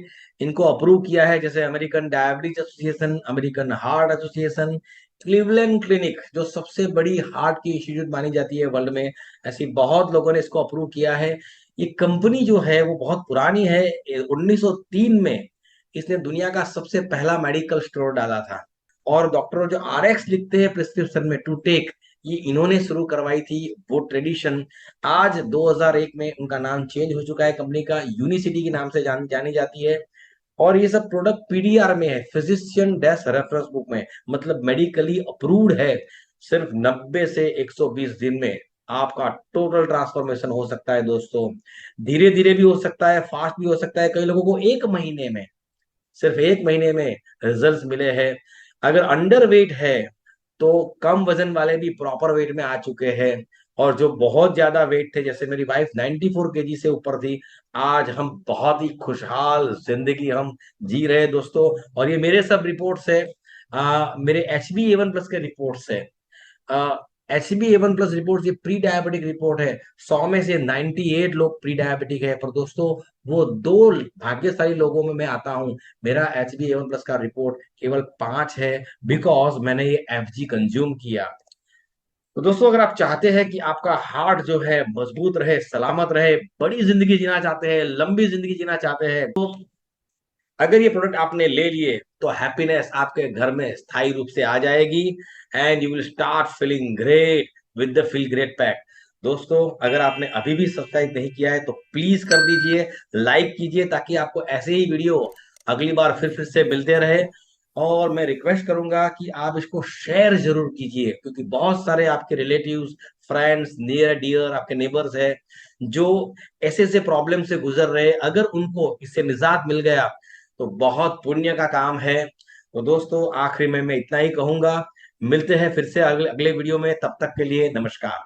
इनको अप्रूव किया है, जैसे American diabetes association, American heart association, Cleveland clinic जो सबसे बड़ी हार्ट की इंस्टीट्यूट मानी जाती है वर्ल्ड में, ऐसी बहुत लोगों ने इसको अप्रूव किया है। ये कंपनी जो है वो बहुत पुरानी है। 1903 में इसने दुनिया का सबसे पहला मेडिकल स्टोर डाला था। और डॉक्टर जो आरएक्स लिखते हैं प्रिस्क्रिप्शन में टू टेक, ये इन्होंने शुरू करवाई थी वो ट्रेडिशन। आज 2001 में उनका नाम चेंज हो चुका है, कंपनी का यूनिसिटी के नाम से जानी जाती है। और ये सब प्रोडक्ट पीडीआर में है, फिजिशियन डेस्क रेफरेंस बुक में, मतलब मेडिकली अप्रूव्ड है। सिर्फ 90 से 120 दिन में आपका टोटल ट्रांसफॉर्मेशन हो सकता है दोस्तों। धीरे धीरे भी हो सकता है, फास्ट भी हो सकता है। कई लोगों को एक महीने में, सिर्फ एक महीने में रिजल्ट्स मिले हैं। अगर अंडर वेट है तो कम वजन वाले भी प्रॉपर वेट में आ चुके हैं, और जो बहुत ज्यादा वेट थे, जैसे मेरी वाइफ 94 केजी से ऊपर थी, आज हम बहुत ही खुशहाल जिंदगी हम जी रहे हैं दोस्तों। और ये मेरे सब रिपोर्ट्स है, मेरे HbA1+ के रिपोर्ट्स है। HbA1+ रिपोर्ट, ये प्री डायबिटिक रिपोर्ट है। 100 में से 98 लोग प्री डायबिटिक है, पर दोस्तों वो 2 भाग्यशाली लोगों में मैं आता हूं। मेरा HbA1+ का रिपोर्ट केवल 5 है, बिकॉज मैंने ये FG कंज्यूम किया। तो दोस्तों, अगर आप चाहते हैं कि आपका हार्ट जो है मजबूत रहे, सलामत रहे, बड़ी जिंदगी जीना चाहते हैं, लंबी जिंदगी जीना चाहते हैं, तो अगर ये प्रोडक्ट आपने ले लिए तो हैप्पीनेस आपके घर में स्थायी रूप से आ जाएगी, and you will start feeling great with the feel great pack. दोस्तों, अगर आपने अभी भी सब्सक्राइब नहीं किया है तो प्लीज कर दीजिए, लाइक कीजिए, ताकि आपको ऐसे ही वीडियो अगली बार फिर से मिलते रहे। और मैं रिक्वेस्ट करूंगा कि आप इसको शेयर जरूर कीजिए, क्योंकि बहुत सारे आपके रिलेटिव्स, फ्रेंड्स, नियर डियर, आपके नेबर्स है जो ऐसे ऐसे प्रॉब्लम से गुजर रहे हैं। अगर उनको इससे निजात मिल गया तो बहुत पुण्य का काम है। तो दोस्तों, आखिरी में मैं इतना ही कहूंगा, मिलते हैं फिर से अगले वीडियो में, तब तक के लिए नमस्कार।